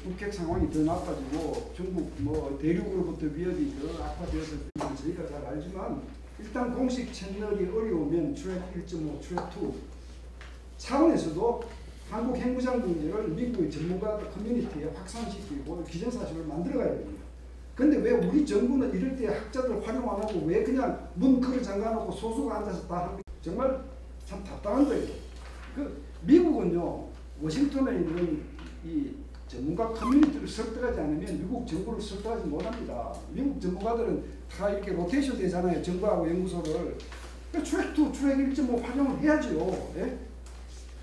북핵 상황이 더 나빠지고 중국 뭐 대륙으로부터 위협이 더 악화되어서 저희가 잘 알지만 일단 공식 채널이 어려우면 트랙 1.5, 트랙 2 차원에서도 한국 핵무장 문제를 미국의 전문가 커뮤니티에 확산시키고 기정사실을 만들어가야 됩니다. 근데 왜 우리 정부는 이럴 때 학자들 활용 안 하고 왜 그냥 문크를 잠가놓고 소수가 앉아서 다 합니까? 정말 참 답답한 거예요. 그 미국은요, 워싱턴에 있는 이 전문가 커뮤니티를 설득하지 않으면 미국 정부를 설득하지 못합니다. 미국 전문가들은 다 이렇게 로테이션 되잖아요. 정부하고 연구소를. 트랙 2, 트랙 1.5 활용을 해야죠. 예?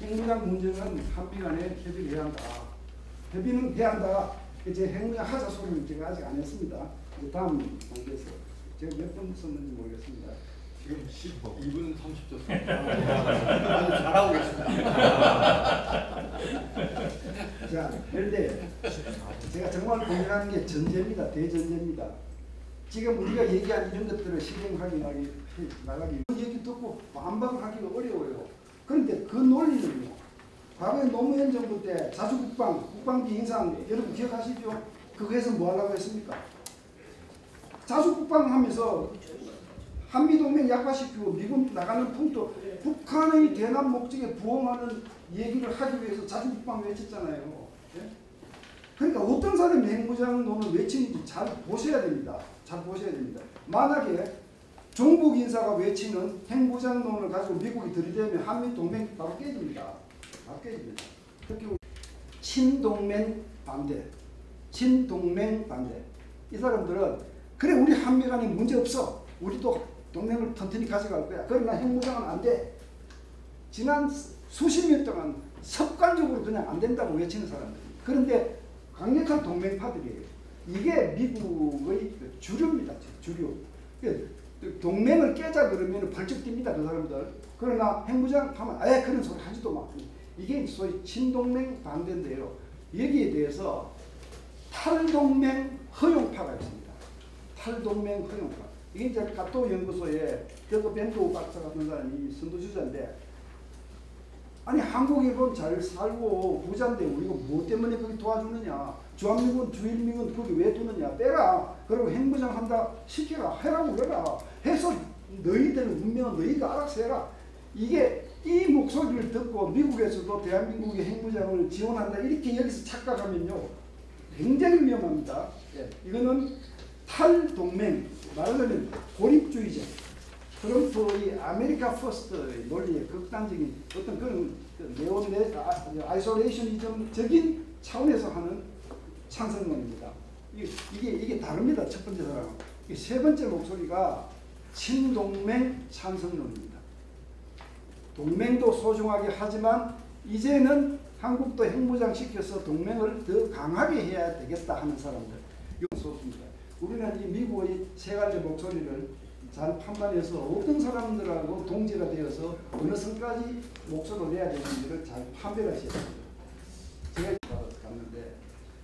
핵무장 문제는 한미 간에 협의를 해야 한다. 협의는 해야 한다. 이제 핵무장 하자 소리는 제가 아직 안 했습니다. 이제 다음 단계에서 제가 몇 번 썼는지 모르겠습니다. 지금 2분 30초 잘하고 계십니다. 자, 그런데 제가 정말 고민하는 게 전제입니다. 대전제입니다. 지금 우리가 얘기한 이런 것들을 실행하기 나가기 얘기 듣고 반박하기가 어려워요. 그런데 그 논리는요. 과거에 노무현 정부 때 자주국방, 국방비 인상 여러분 기억하시죠? 그거에서 뭐 하려고 했습니까? 자주국방 하면서 한미동맹 약화시키고 미국 나가는 풍토, 북한의 대남 목적에 부응하는 얘기를 하기 위해서 자주국방 외쳤잖아요. 네? 그러니까 어떤 사람이 핵무장론을 외치는지 잘 보셔야 됩니다. 잘 보셔야 됩니다. 만약에 종북 인사가 외치는 핵무장론을 가지고 미국이 들이대면 한미동맹이 바로 깨집니다. 바뀌어집니다. 특히 친동맹 반대, 친동맹 반대. 이 사람들은 그래 우리 한미 간에 문제 없어. 우리도 동맹을 튼튼히 가져갈 거야. 그러나 핵무장은 안 돼. 지난 수십 년 동안 습관적으로 그냥 안 된다고 외치는 사람들. 그런데 강력한 동맹파들이에요. 이게 미국의 주류입니다. 주류. 동맹을 깨자 그러면 벌쩍 뜁니다. 그 사람들. 그러나 핵무장 하면 아예 그런 소리 하지도 마. 이게 소위 친동맹 반대인데요. 여기에 대해서 탈동맹 허용파가 있습니다. 탈동맹 허용파. 이게 이제 가토 연구소에 저 벤도 박사 같은 사람이 선두주자인데, 아니 한국 일본 잘 살고 부자인데 우리가 뭐 때문에 거기 도와주느냐? 주한미군 주일미군 거기 왜 두느냐? 빼라. 그리고 핵무장 한다 시켜라. 해라고 그래라. 해서 너희들 운명은 너희가 알아서 해라. 이게 이 목소리를 듣고 미국에서도 대한민국의 핵무장을 지원한다 이렇게 여기서 착각하면요 굉장히 위험합니다. 예, 이거는 탈동맹, 말하자면 고립주의자, 트럼프의 아메리카 퍼스트의 논리의 극단적인 어떤 그런 아이솔레이션이즘적인 차원에서 하는 찬성론입니다. 이게 다릅니다. 첫 번째 사람은. 세 번째 목소리가 친동맹 찬성론입니다. 동맹도 소중하게 하지만 이제는 한국도 핵무장 시켜서 동맹을 더 강하게 해야 되겠다 하는 사람들. 이건 소수입니다. 우리는 이 미국의 세 가지 목소리를 잘 판단해서 어떤 사람들하고 동지가 되어서 어느 선까지 목소리를 내야 되는지를 잘 판별하셔야 됩니다. 제가 갔는데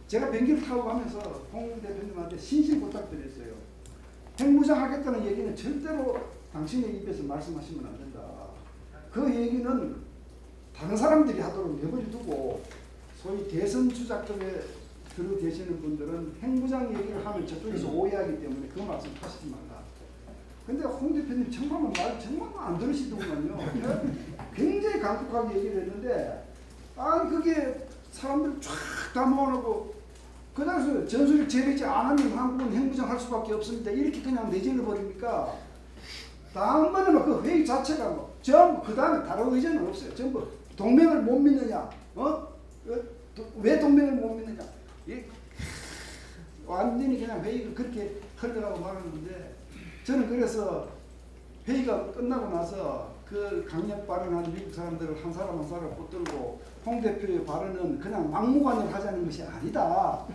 제가 비행기를 타고 가면서 홍 대표님한테 신신 부탁드렸어요. 핵무장 하겠다는 얘기는 절대로 당신의 입에서 말씀하시면 안 된다. 그 얘기는 다른 사람들이 하도록 내버려두고 소위 대선 주자 쪽에 들어 계시는 분들은 핵무장 얘기를 하면 저쪽에서 오해하기 때문에 그 말씀 하시지 말라. 근데 홍 대표님 정말 말 정말 안 들으시더군요. 굉장히 강력하게 얘기를 했는데 그게 사람들 쫙 다 모아놓고 그다음에 전술을 제외지 안 하면 한국은 핵무장 할 수밖에 없습니다. 이렇게 그냥 내질러 버리니까 다음번에는 그 회의 자체가 전부 그 다음에 다른 의견은 없어요. 전부 동맹을 못 믿느냐, 왜 동맹을 못 믿느냐. 완전히 그냥 회의가 그렇게 흘러가고 말았는데 저는 그래서 회의가 끝나고 나서 그 강력 발언한 미국 사람들을 한 사람 한 사람 붙들고 홍 대표의 발언은 그냥 막무가내로 하자는 것이 아니다.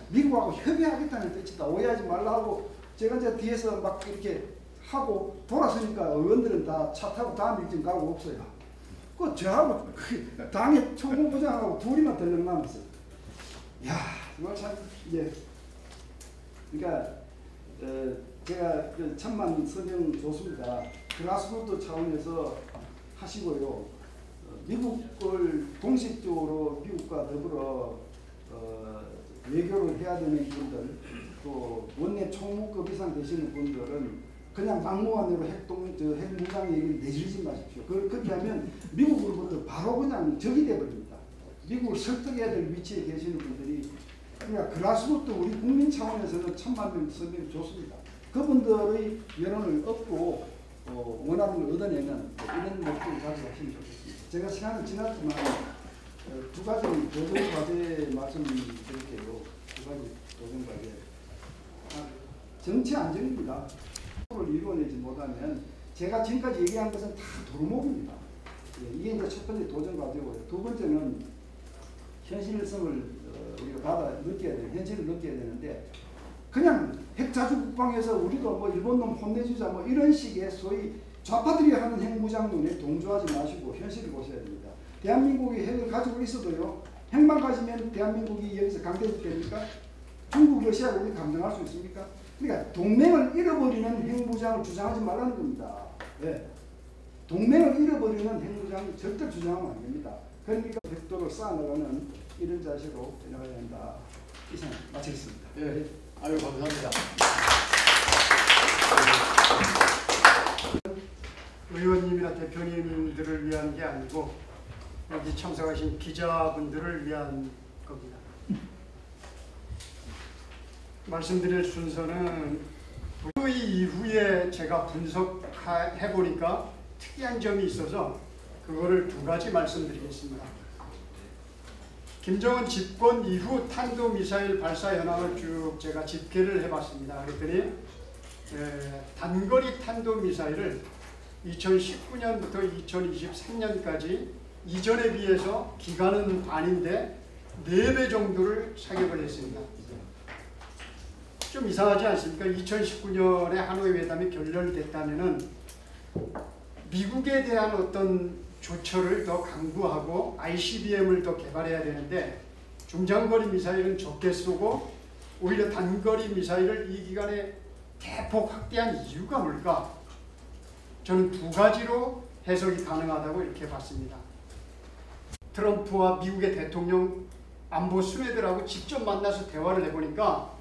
미국하고 협의하겠다는 뜻이다. 오해하지 말라고 제가 이제 뒤에서 막 이렇게 하고 돌아서니까 의원들은 다 차 타고 다음 일정 가고 없어요. 그 저하고 당의 총무부장하고 둘이만 덜렁 남았어요. 야, 정말 참 그러니까 제가 그 천만 선영 좋습니다. 그라스루트 차원에서 하시고요. 미국을 공식적으로 미국과 더불어 외교를 해야 되는 분들, 또 원내 총무급 이상 되시는 분들은 그냥 막무가내로 핵무장 얘기를 내주지 마십시오. 그렇게 하면 미국으로부터 바로 그냥 적이 돼버립니다. 미국을 설득해야 될 위치에 계시는 분들이 그러니까 그라스루트 우리 국민 차원에서는 천만 명 선명이 좋습니다. 그분들의 여론을 얻고 원하는 걸 얻어내는 이런 목표를 가져가시면 좋겠습니다. 제가 시간은 지났지만 두 가지 도전 과제 말씀드릴게요. 두 가지 도전 과제. 정치 안정입니다. 를 이루어내지 못하면 제가 지금까지 얘기한 것은 다 도루묵입니다. 이게 이제 첫 번째 도전 과제고요. 두 번째는 현실성을 우리가 받아 느껴야 돼요. 현실을 느껴야 되는데 그냥 핵자주 국방에서 우리도 뭐 일본 놈 혼내주자 뭐 이런 식의 소위 좌파들이 하는 핵무장론에 동조하지 마시고 현실을 보셔야 됩니다. 대한민국이 핵을 가지고 있어도요. 핵만 가지면 대한민국이 여기서 강대국 됩니까? 중국, 러시아 우리 감당할 수 있습니까? 그러니까 동맹을 잃어버리는 핵무장을 주장하지 말라는 겁니다. 네. 동맹을 잃어버리는 핵무장을 절대 주장하면 안 됩니다. 그러니까 벽돌을 쌓아나가는 이런 자세로 나가야 한다. 이상 마치겠습니다. 네. 아유 감사합니다. 의원님이나 대표님들을 위한 게 아니고 여기 참석하신 기자분들을 위한 겁니다. 말씀드릴 순서는 그 이후에 제가 분석해 보니까 특이한 점이 있어서 그거를 두 가지 말씀드리겠습니다. 김정은 집권 이후 탄도미사일 발사 현황을 쭉 제가 집계를 해봤습니다. 그랬더니 단거리 탄도미사일을 2019년부터 2023년까지 이전에 비해서 기간은 반인데 4배 정도를 사격을 했습니다. 좀 이상하지 않습니까? 2019년에 하노이 회담이 결렬됐다면은 미국에 대한 어떤 조처를 더 강구하고 ICBM을 더 개발해야 되는데 중장거리 미사일은 적게 쏘고 오히려 단거리 미사일을 이 기간에 대폭 확대한 이유가 뭘까? 저는 2가지로 해석이 가능하다고 이렇게 봤습니다. 트럼프와 미국의 대통령 안보 수뇌들하고 직접 만나서 대화를 해보니까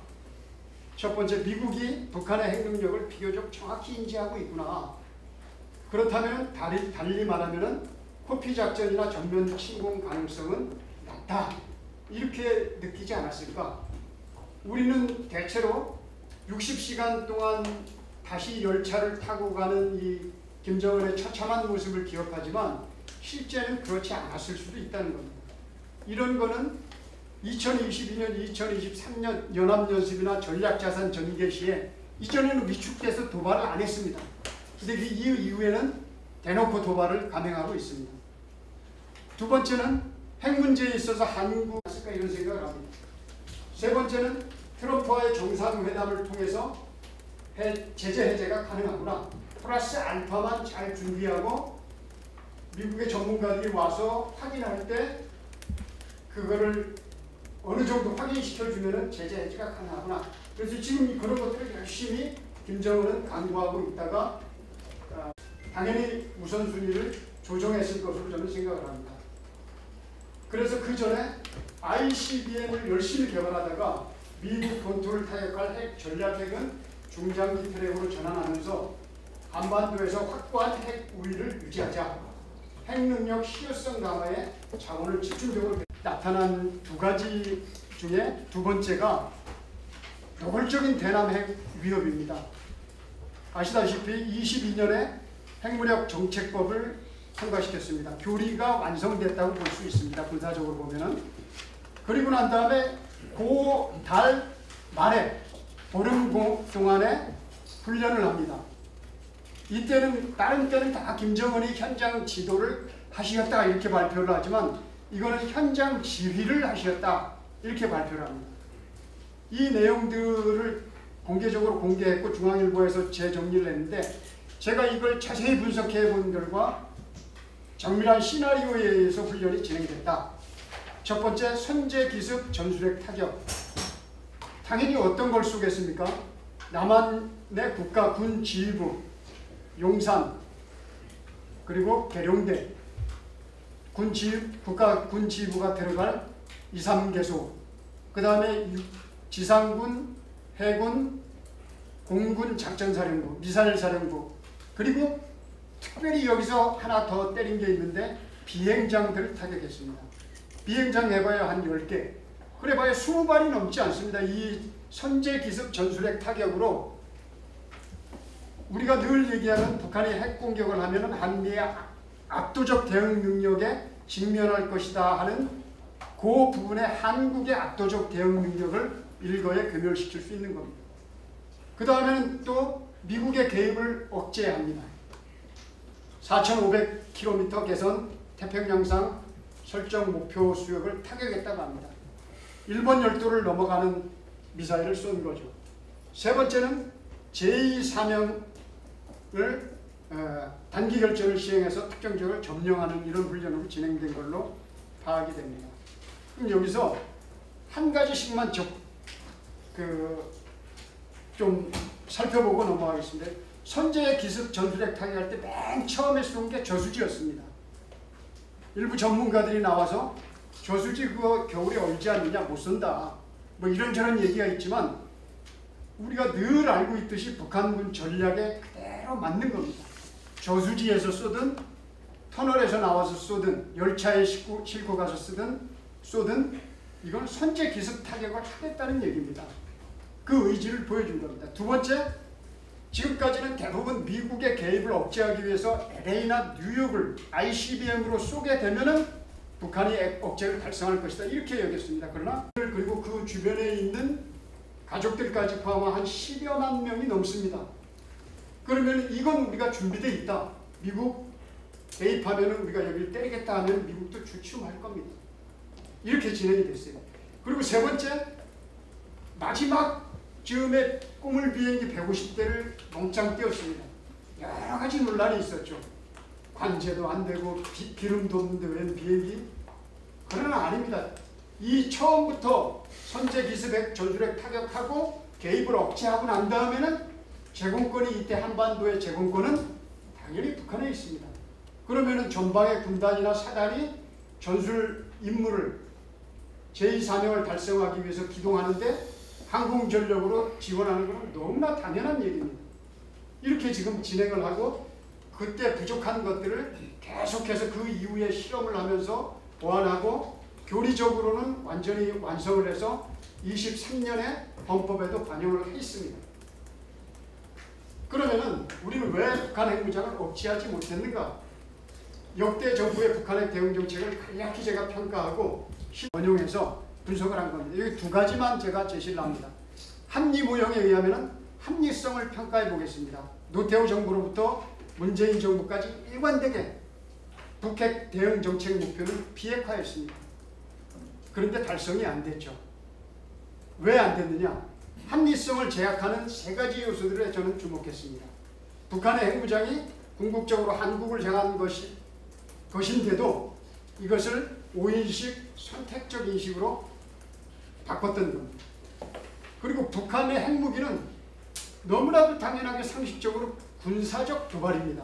첫 번째, 미국이 북한의 핵 능력을 비교적 정확히 인지하고 있구나. 그렇다면 달리 말하면 코피 작전이나 전면 침공 가능성은 낮다. 이렇게 느끼지 않았을까? 우리는 대체로 60시간 동안 다시 열차를 타고 가는 이 김정은의 처참한 모습을 기억하지만 실제는 그렇지 않았을 수도 있다는 겁니다. 이런 거는 2022년, 2023년 연합연습이나 전략자산 전개 시에 이전에는 위축돼서 도발을 안 했습니다. 근데 그 이후에는 대놓고 도발을 감행하고 있습니다. 두 번째는 핵 문제에 있어서 한국 했을까 이런 생각을 합니다. 세 번째는 트럼프와의 정상회담을 통해서 제재 해제가 가능하구나. 플러스 알파만 잘 준비하고 미국의 전문가들이 와서 확인할 때 그거를 어느 정도 확인시켜주면 제재 해제가 가능하구나. 그래서 지금 그런 것들을 열심히 김정은은 강구하고 있다가 당연히 우선순위를 조정했을 것으로 저는 생각을 합니다. 그래서 그 전에 ICBM을 열심히 개발하다가 미국 본토를 타격할 핵 전략핵은 중장기 트랙으로 전환하면서 한반도에서 확고한 핵 우위를 유지하자. 핵 능력 실효성 강화에 자원을 집중적으로 나타난 2가지 중에 두 번째가 노골적인 대남 핵 위협입니다. 아시다시피 22년에 핵무력 정책법을 통과시켰습니다. 교리가 완성됐다고 볼 수 있습니다. 군사적으로 보면은. 그리고 난 다음에 그 달 말에 보름 동안에 훈련을 합니다. 이때는 다른 때는 다 김정은이 현장 지도를 하시었다 이렇게 발표를 하지만 이거는 현장 지휘를 하셨다 이렇게 발표를 합니다. 이 내용들을 공개적으로 공개했고 중앙일보에서 재정리를 했는데 제가 이걸 자세히 분석해 본 결과 정밀한 시나리오에 의해서 훈련이 진행됐다. 첫 번째, 선제기습 전술핵 타격. 당연히 어떤 걸 쏘겠습니까? 남한의 국가 군 지휘부, 용산, 그리고 계룡대, 국가 군 지휘부가 들어갈 2, 3개소, 그 다음에 지상군, 해군, 공군 작전사령부, 미사일사령부, 그리고 특별히 여기서 하나 더 때린 게 있는데 비행장들을 타격했습니다. 비행장 해봐야 한 10개, 그래봐야 20발이 넘지 않습니다. 이 선제기습 전술핵 타격으로 우리가 늘 얘기하는 북한이 핵공격을 하면 한미의 압도적 대응 능력에 직면할 것이다 하는 그 부분에 한국의 압도적 대응 능력을 일거에 괴멸시킬 수 있는 겁니다. 그 다음에는 또 미국의 개입을 억제합니다. 4,500km 개선 태평양상 설정 목표 수역을 타격했다고 합니다. 일본 열도를 넘어가는 미사일을 쏜 거죠. 세 번째는 제2사명을 단기 결전을 시행해서 특정 지역을 점령하는 이런 훈련으로 진행된 걸로 파악이 됩니다. 그럼 여기서 한 가지씩만 좀 살펴보고 넘어가겠습니다. 선제기습 전술핵 타격할 때 맨 처음에 쏜 게 저수지였습니다. 일부 전문가들이 나와서 저수지 그거 겨울에 얼지 않느냐 못 쏜다 뭐 이런저런 얘기가 있지만 우리가 늘 알고 있듯이 북한군 전략에 그대로 맞는 겁니다. 저수지에서 쏘든 터널에서 나와서 쏘든 열차에 싣고 가서 쏘든 이건 선제기습 타격을 하겠다는 얘기입니다. 그 의지를 보여준 겁니다. 두 번째, 지금까지는 대부분 미국의 개입을 억제하기 위해서 LA나 뉴욕을 ICBM으로 쏘게 되면은 북한이 억제를 달성할 것이다 이렇게 여겼습니다. 그러나 그리고 그 주변에 있는 가족들까지 포함한 한 10여만 명이 넘습니다. 그러면 이건 우리가 준비되어 있다. 미국 개입하면 우리가 여기를 때리겠다 하면 미국도 주춤할 겁니다. 이렇게 진행이 됐어요. 그리고 세 번째, 마지막 즈음에 꿈을 비행기 150대를 몽땅 띄웠습니다. 여러 가지 논란이 있었죠. 관제도 안 되고 기름도 없는데 웬 비행기? 그러나 아닙니다. 이 처음부터 선제 기습핵 전술핵 타격하고 개입을 억제하고 난 다음에는 제공권이 이때 한반도의 제공권은 당연히 북한에 있습니다. 그러면은 전방의 군단이나 사단이 전술 임무를 제2사명을 달성하기 위해서 기동하는데 항공전력으로 지원하는 것은 너무나 당연한 얘기입니다. 이렇게 지금 진행을 하고 그때 부족한 것들을 계속해서 그 이후에 실험을 하면서 보완하고 교리적으로는 완전히 완성을 해서 23년에 헌법에도 반영을 했습니다. 그러면은 우리는 왜 북한 핵무장을 억제하지 못했는가? 역대 정부의 북한의 대응 정책을 간략히 제가 평가하고 원용해서 분석을 한 겁니다. 여기 두 가지만 제가 제시를 합니다. 합리모형에 의하면 합리성을 평가해 보겠습니다. 노태우 정부로부터 문재인 정부까지 일관되게 북핵 대응 정책 목표는 비핵화였습니다. 그런데 달성이 안 됐죠. 왜 안 됐느냐? 합리성을 제약하는 세 가지 요소들에 저는 주목했습니다. 북한의 핵무장이 궁극적으로 한국을 향한 것인데도 이것을 오인식 선택적 인식으로 바꿨던 겁니다. 그리고 북한의 핵무기는 너무나도 당연하게 상식적으로 군사적 도발입니다.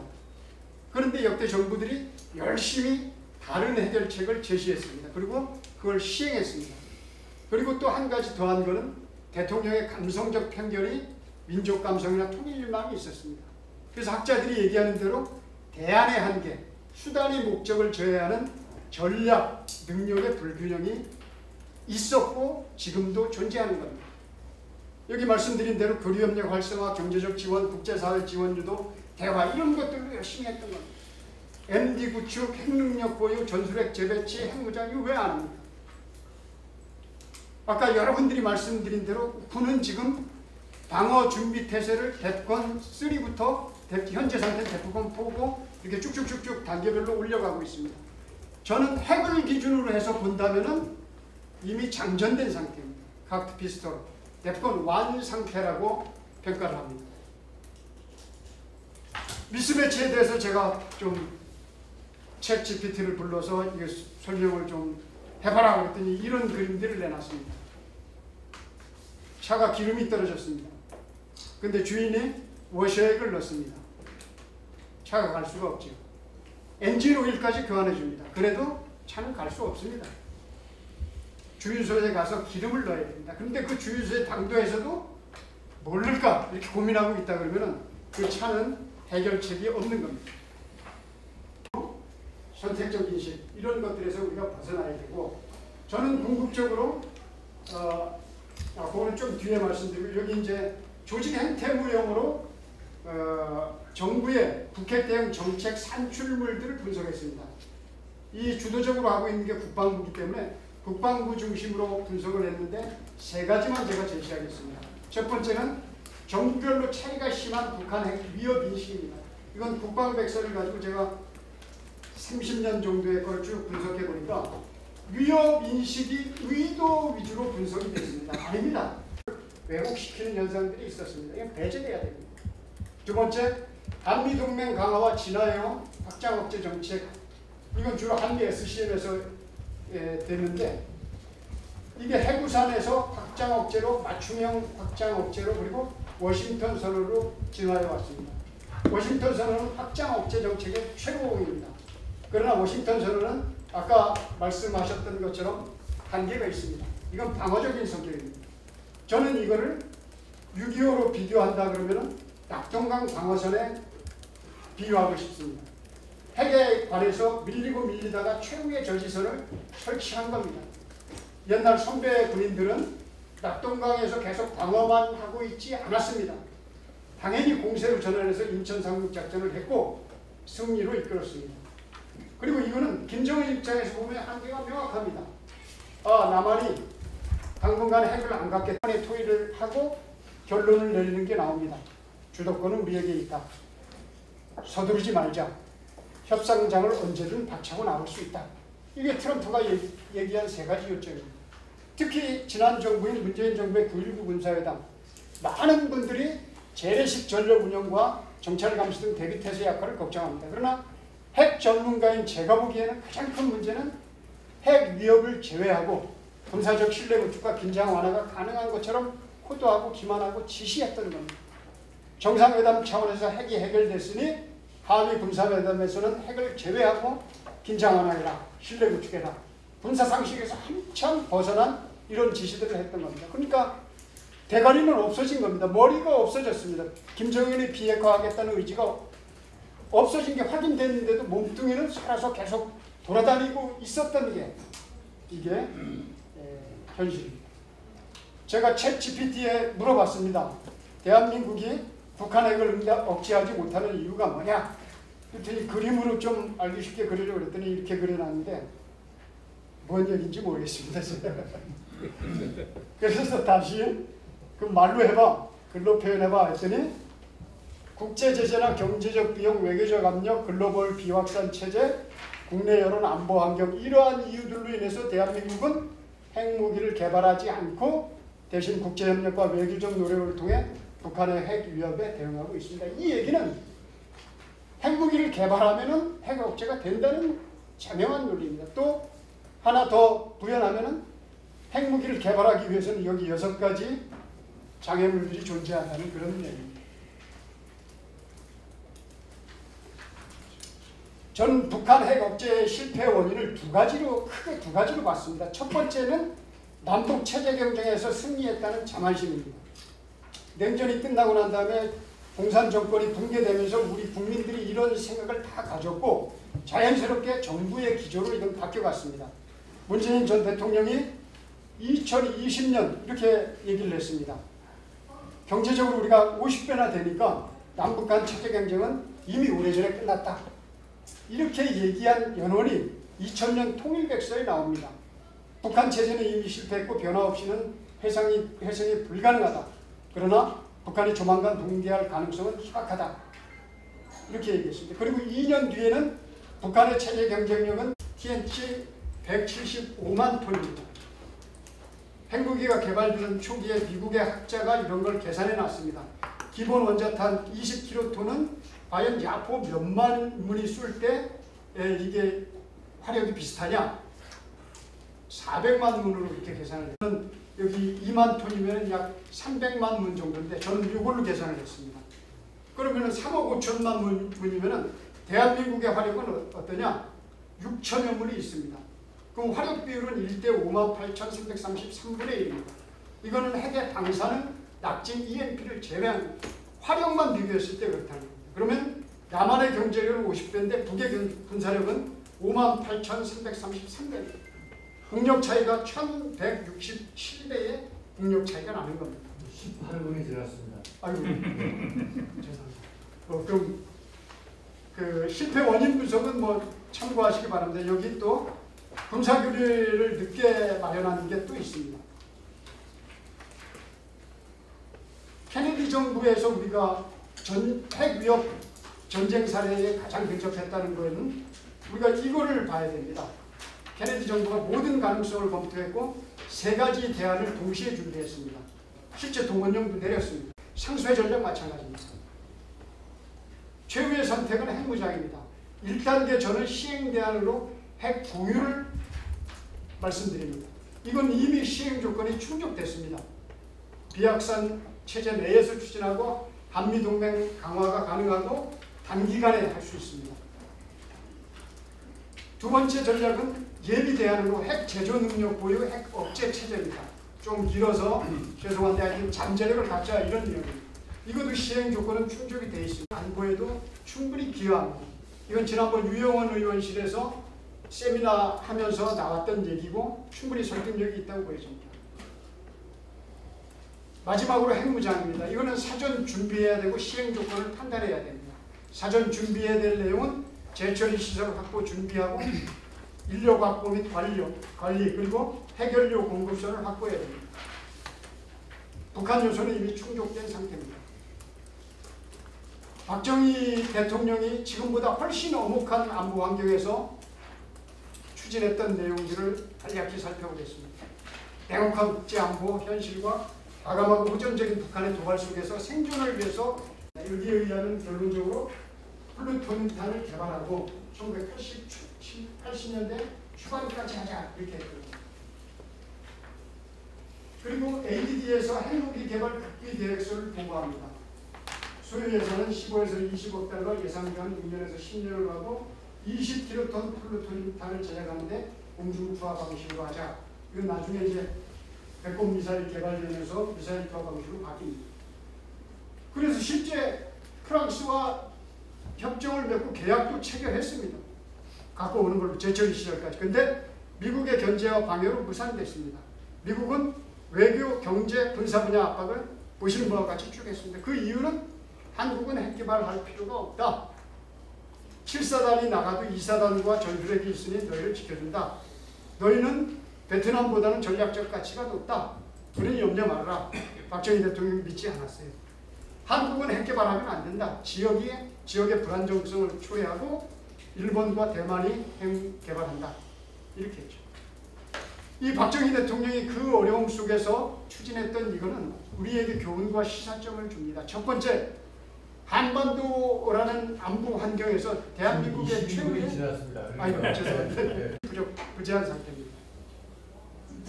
그런데 역대 정부들이 열심히 다른 해결책을 제시했습니다. 그리고 그걸 시행했습니다. 그리고 또 한 가지 더한 것은 대통령의 감성적 편견이 민족 감성이나 통일망이 있었습니다. 그래서 학자들이 얘기하는 대로 대안의 한계, 수단의 목적을 저해하는 전략, 능력의 불균형이 있었고 지금도 존재하는 겁니다. 여기 말씀드린 대로 교류협력 활성화, 경제적 지원, 국제사회 지원 유도, 대화 이런 것들을 열심히 했던 겁니다. MD 구축, 핵능력 보유, 전술핵 재배치, 핵무장 이거 왜 안 합니까? 아까 여러분들이 말씀드린 대로 군은 지금 방어 준비 태세를 뎁건 3부터 현재 상태 뎁건 4고 이렇게 쭉쭉쭉쭉 단계별로 올려가고 있습니다. 저는 핵을 기준으로 해서 본다면은 이미 장전된 상태입니다. 각트 피스톨 뎁건 1 상태라고 평가를 합니다. 미스매치에 대해서 제가 좀 챗 GPT를 불러서 이게 설명을 좀 해봐라 그랬더니 이런 그림들을 내놨습니다. 차가 기름이 떨어졌습니다. 근데 주인이 워셔액을 넣습니다. 차가 갈 수가 없죠. 엔진 오일까지 교환해 줍니다. 그래도 차는 갈 수 없습니다. 주유소에 가서 기름을 넣어야 됩니다. 그런데 그 주유소의 당도에서도 뭘 넣을까 이렇게 고민하고 있다 그러면 그 차는 해결책이 없는 겁니다. 선택적 인식 이런 것들에서 우리가 벗어나야 되고 저는 궁극적으로 그거는 좀 뒤에 말씀드리고 여기 이제 조직 행태무용으로 정부의 북핵 대응 정책 산출물들을 분석했습니다. 이 주도적으로 하고 있는 게 국방부이기 때문에 국방부 중심으로 분석을 했는데 세 가지만 제가 제시하겠습니다. 첫 번째는 정부별로 차이가 심한 북한 핵 위협 인식입니다. 이건 국방부 백서를 가지고 제가 30년 정도의 걸 쭉 분석해 보니까 위협 인식이 의도 위주로 분석이 됐습니다. 아닙니다. 왜곡시키는 현상들이 있었습니다. 이건 배제돼야 됩니다. 두 번째, 한미동맹 강화와 진화형 확장 억제 정책. 이건 주로 한미 SCM에서 되는데 이게 해구산에서 확장 억제로 맞춤형 확장 억제로 그리고 워싱턴 선언으로 진화해 왔습니다. 워싱턴 선언은 확장 억제 정책의 최고봉입니다. 그러나 워싱턴 선언은 아까 말씀하셨던 것처럼 한계가 있습니다. 이건 방어적인 성격입니다. 저는 이거를 6.25로 비교한다 그러면 낙동강 방어선에 비유하고 싶습니다. 핵에 관해서 밀리고 밀리다가 최후의 저지선을 설치한 겁니다. 옛날 선배 군인들은 낙동강에서 계속 방어만 하고 있지 않았습니다. 당연히 공세로 전환해서 인천 상륙작전을 했고 승리로 이끌었습니다. 그리고 이거는 김정은 입장에서 보면 한계가 명확합니다. 아, 남한이 당분간 핵을 안 갖겠다는 토의를 하고 결론을 내리는 게 나옵니다. 주도권은 우리에게 있다. 서두르지 말자. 협상장을 언제든 박차고 나올 수 있다. 이게 트럼프가 얘기한 세 가지 요점입니다. 특히 지난 정부인 문재인 정부의 9.19 군사회담, 많은 분들이 재래식 전력 운영과 정찰 감시 등 대비태세 역할을 걱정합니다. 그러나 핵 전문가인 제가 보기에는 가장 큰 문제는 핵 위협을 제외하고 군사적 신뢰 구축과 긴장 완화가 가능한 것처럼 호도하고 기만하고 지시했던 겁니다. 정상회담 차원에서 핵이 해결됐으니 한미 군사회담에서는 핵을 제외하고 긴장 완화해라, 신뢰 구축해라. 군사상식에서 한참 벗어난 이런 지시들을 했던 겁니다. 그러니까 대가리는 없어진 겁니다. 머리가 없어졌습니다. 김정은이 비핵화하겠다는 의지가 없어진 게 확인됐는데도 몸뚱이는 살아서 계속 돌아다니고 있었던 게 이게 현실입니다. 제가 챗 GPT에 물어봤습니다. 대한민국이 북한 핵을 억제하지 못하는 이유가 뭐냐? 그랬더니 그림으로 좀 알기 쉽게 그리려고 그랬더니 이렇게 그려놨는데 뭔 얘기인지 모르겠습니다. 그래서 다시 그 말로 해봐, 글로 표현해봐 했더니 국제제재나 경제적 비용, 외교적 압력, 글로벌 비확산 체제, 국내 여론 안보 환경 이러한 이유들로 인해서 대한민국은 핵무기를 개발하지 않고 대신 국제협력과 외교적 노력을 통해 북한의 핵 위협에 대응하고 있습니다. 이 얘기는 핵무기를 개발하면 핵 억제가 된다는 자명한 논리입니다. 또 하나 더 부연하면 핵무기를 개발하기 위해서는 여기 6가지 장애물들이 존재한다는 그런 얘기입니다. 저는 북한 핵 억제 실패 원인을 크게 두 가지로 봤습니다. 첫 번째는 남북 체제 경쟁에서 승리했다는 자만심입니다. 냉전이 끝나고 난 다음에 공산 정권이 붕괴되면서 우리 국민들이 이런 생각을 다 가졌고 자연스럽게 정부의 기조로 이건 바뀌어갔습니다. 문재인 전 대통령이 2020년 이렇게 얘기를 했습니다. 경제적으로 우리가 50배나 되니까 남북 간 체제 경쟁은 이미 오래전에 끝났다. 이렇게 얘기한 연원이 2000년 통일백서에 나옵니다. 북한 체제는 이미 실패했고 변화 없이는 해상이 불가능하다. 그러나 북한이 조만간 붕괴할 가능성은 희박하다. 이렇게 얘기했습니다. 그리고 2년 뒤에는 북한의 체제 경쟁력은 TNT 175만 톤입니다. 핵무기가 개발되는 초기에 미국의 학자가 이런 걸 계산해 놨습니다. 기본 원자탄 20kgton은 과연 야포 몇만 문이 쏠 때 이게 화력이 비슷하냐? 400만 문으로 이렇게 계산을 했어요. 여기 2만 톤이면 약 300만 문 정도인데 저는 이걸로 계산을 했습니다. 그러면 3억 5천만 문이면 대한민국의 화력은 어떠냐? 6천여 문이 있습니다. 그럼 화력 비율은 1대 58,333분의 1입니다. 이거는 핵의 방사능, 낙진, EMP를 제외한 화력만 비교했을 때 그렇다는 겁니다. 그러면 남한의 경제력은 50배인데 북의 군사력은 58,333배. 국력 차이가 1167배의 국력 차이가 나는 겁니다. 18분이 지났습니다. 아이고, 죄송합니다. 그럼 그 실패 원인 분석은 뭐 참고하시기 바랍니다. 여기 또 군사교류를 늦게 마련하는 게 또 있습니다. 케네디 정부에서 우리가 핵 위협 전쟁 사례에 가장 근접했다는 것은 우리가 이거를 봐야 됩니다. 케네디 정부가 모든 가능성을 검토했고 3가지 대안을 동시에 준비했습니다. 실제 동원령도 내렸습니다. 상수의 전략 마찬가지입니다. 최후의 선택은 핵무장입니다. 1단계 저는 시행 대안으로 핵 공유를 말씀드립니다. 이건 이미 시행 조건이 충족됐습니다. 비확산 체제 내에서 추진하고 한미동맹 강화가 가능하고 단기간에 할 수 있습니다. 두 번째 전략은 예비 대안으로 핵 제조 능력 보유 핵 억제 체제입니다. 좀 길어서 죄송한데 아직 잠재력을 갖자 이런 내용입니다. 이것도 시행 조건은 충족이 되어 있습니다. 안보에도 충분히 기여합니다. 이건 지난번 유영원 의원실에서 세미나 하면서 나왔던 얘기고 충분히 설득력이 있다고 보여집니다. 마지막으로 핵무장입니다. 이거는 사전 준비해야 되고 시행 조건을 판단해야 됩니다. 사전 준비해야 될 내용은 재처리 시설 확보 준비하고 인력 확보 및 관리 그리고 해결료 공급선을 확보해야 됩니다. 북한 요소는 이미 충족된 상태입니다. 박정희 대통령이 지금보다 훨씬 엄혹한 안보 환경에서 추진했던 내용들을 간략히 살펴보겠습니다. 냉혹한 국제안보 현실과 과감하고 호전적인 북한의 도발 속에서 생존을 위해서 여기에 의하면 결론적으로 플루토늄탄을 개발하고 1980년대 초반까지 하자 이렇게 했거든요. 그리고 ADD에서 핵무기 개발 극비 계획서를 보고합니다. 소요 예산은 15에서 20억 달러, 예상 기간 6년에서 10년을 하고 20킬로톤 플루토늄탄을 제작하는데 공중 투하 방식으로 하자. 이건 나중에 이제 배꼽 미사일 개발되면서 미사일 투하 방식으로 바뀝니다. 그래서 실제 프랑스와 협정을 맺고 계약도 체결했습니다. 갖고 오는 걸로 제철 시절까지. 근데 미국의 견제와 방해로 무산됐습니다. 미국은 외교, 경제, 군사 분야 압박을 보시는 바와 같이 쭉 했습니다. 그 이유는 한국은 핵 개발할 필요가 없다. 7사단이 나가도 2사단과 전투력이 있으니 너희를 지켜준다. 너희는 베트남보다는 전략적 가치가 높다. 우리는 염려 말아라. 박정희 대통령이 믿지 않았어요. 한국은 핵 개발하면 안 된다. 지역의 불안정성을 초래하고 일본과 대만이 핵 개발한다. 이렇게 했죠. 이 박정희 대통령이 그 어려움 속에서 추진했던 이거는 우리에게 교훈과 시사점을 줍니다. 첫 번째, 한반도라는 안보 환경에서 대한민국의 최후의 죄송합니다. 부재한 상태입니다.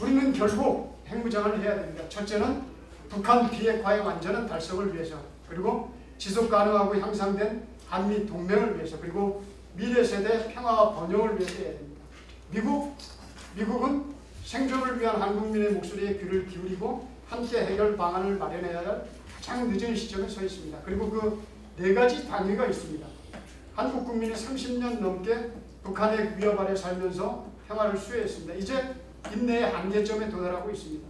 우리는 결국 핵무장을 해야 됩니다. 첫째는 북한 비핵화의 완전한 달성을 위해서, 그리고 지속 가능하고 향상된 한미 동맹을 위해서, 그리고 미래 세대 평화와 번영을 위해서 해야 됩니다. 미국은 생존을 위한 한국민의 목소리에 귀를 기울이고 함께 해결 방안을 마련해야 할 가장 늦은 시점에 서 있습니다. 그리고 그 네 가지 단위가 있습니다. 한국 국민이 30년 넘게 북한의 위협 아래 살면서 평화를 수혜했습니다. 이제 인내의 한계점에 도달하고 있습니다.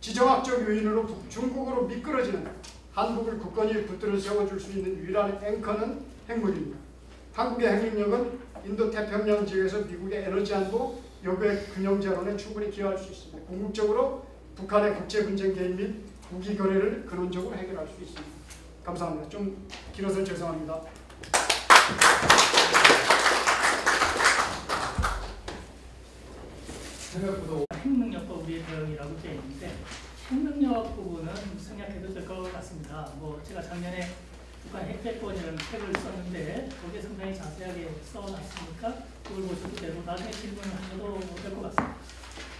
지정학적 요인으로 중국으로 미끄러지는 한국을 굳건히 붙들어 세워줄 수 있는 유일한 앵커는 핵무기입니다. 한국의 핵능력은 인도태평양 지역에서 미국의 에너지 안보, 여부의 균형자론에 충분히 기여할 수 있습니다. 궁극적으로 북한의 국제분쟁 개입 및 무기 거래를 근원적으로 해결할 수 있습니다. 감사합니다. 좀 길어서 죄송합니다. 핵능력법 우리의 대응이라고 되어 있는데 핵능력 부분은 생략해도 될 것 같습니다. 뭐 제가 작년에 북한 핵대권이라는 책을 썼는데 거기에 상당히 자세하게 써놨으니까 그걸 보셔도 되고 나중에 질문을 하셔도 될 것 같습니다.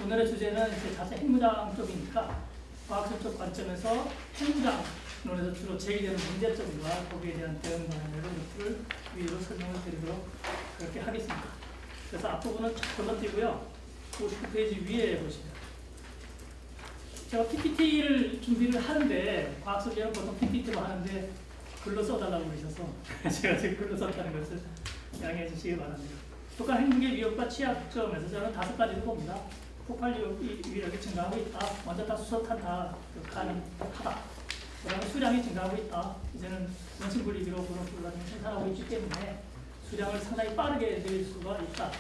오늘의 주제는 이제 자체 핵무장 쪽이니까 과학적 관점에서 핵무장론에서 주로 제기되는 문제점과 거기에 대한 대응 방안을 위로 설명을 드리도록 그렇게 하겠습니다. 그래서 앞부분은 쭉 건너뛰고요. 59페이지 위에 보시면 제가 PPT를 준비를 하는데 과학소재는 보통 PPT로 하는데 글로 써달라고 그러셔서 제가 지금 글로 썼다는 것을 양해해 주시기 바랍니다. 북한 핵무기의 위협과 취약점에서 저는 5가지를 봅니다. 폭발 위력이 증가하고 있다. 먼저 다 수소탄 가능하다. 그다음에 수량이 증가하고 있다. 이제는 원심분리기로 그런 불가능을 생산하고 있기 때문에 수량을 상당히 빠르게 낼 수가 있다.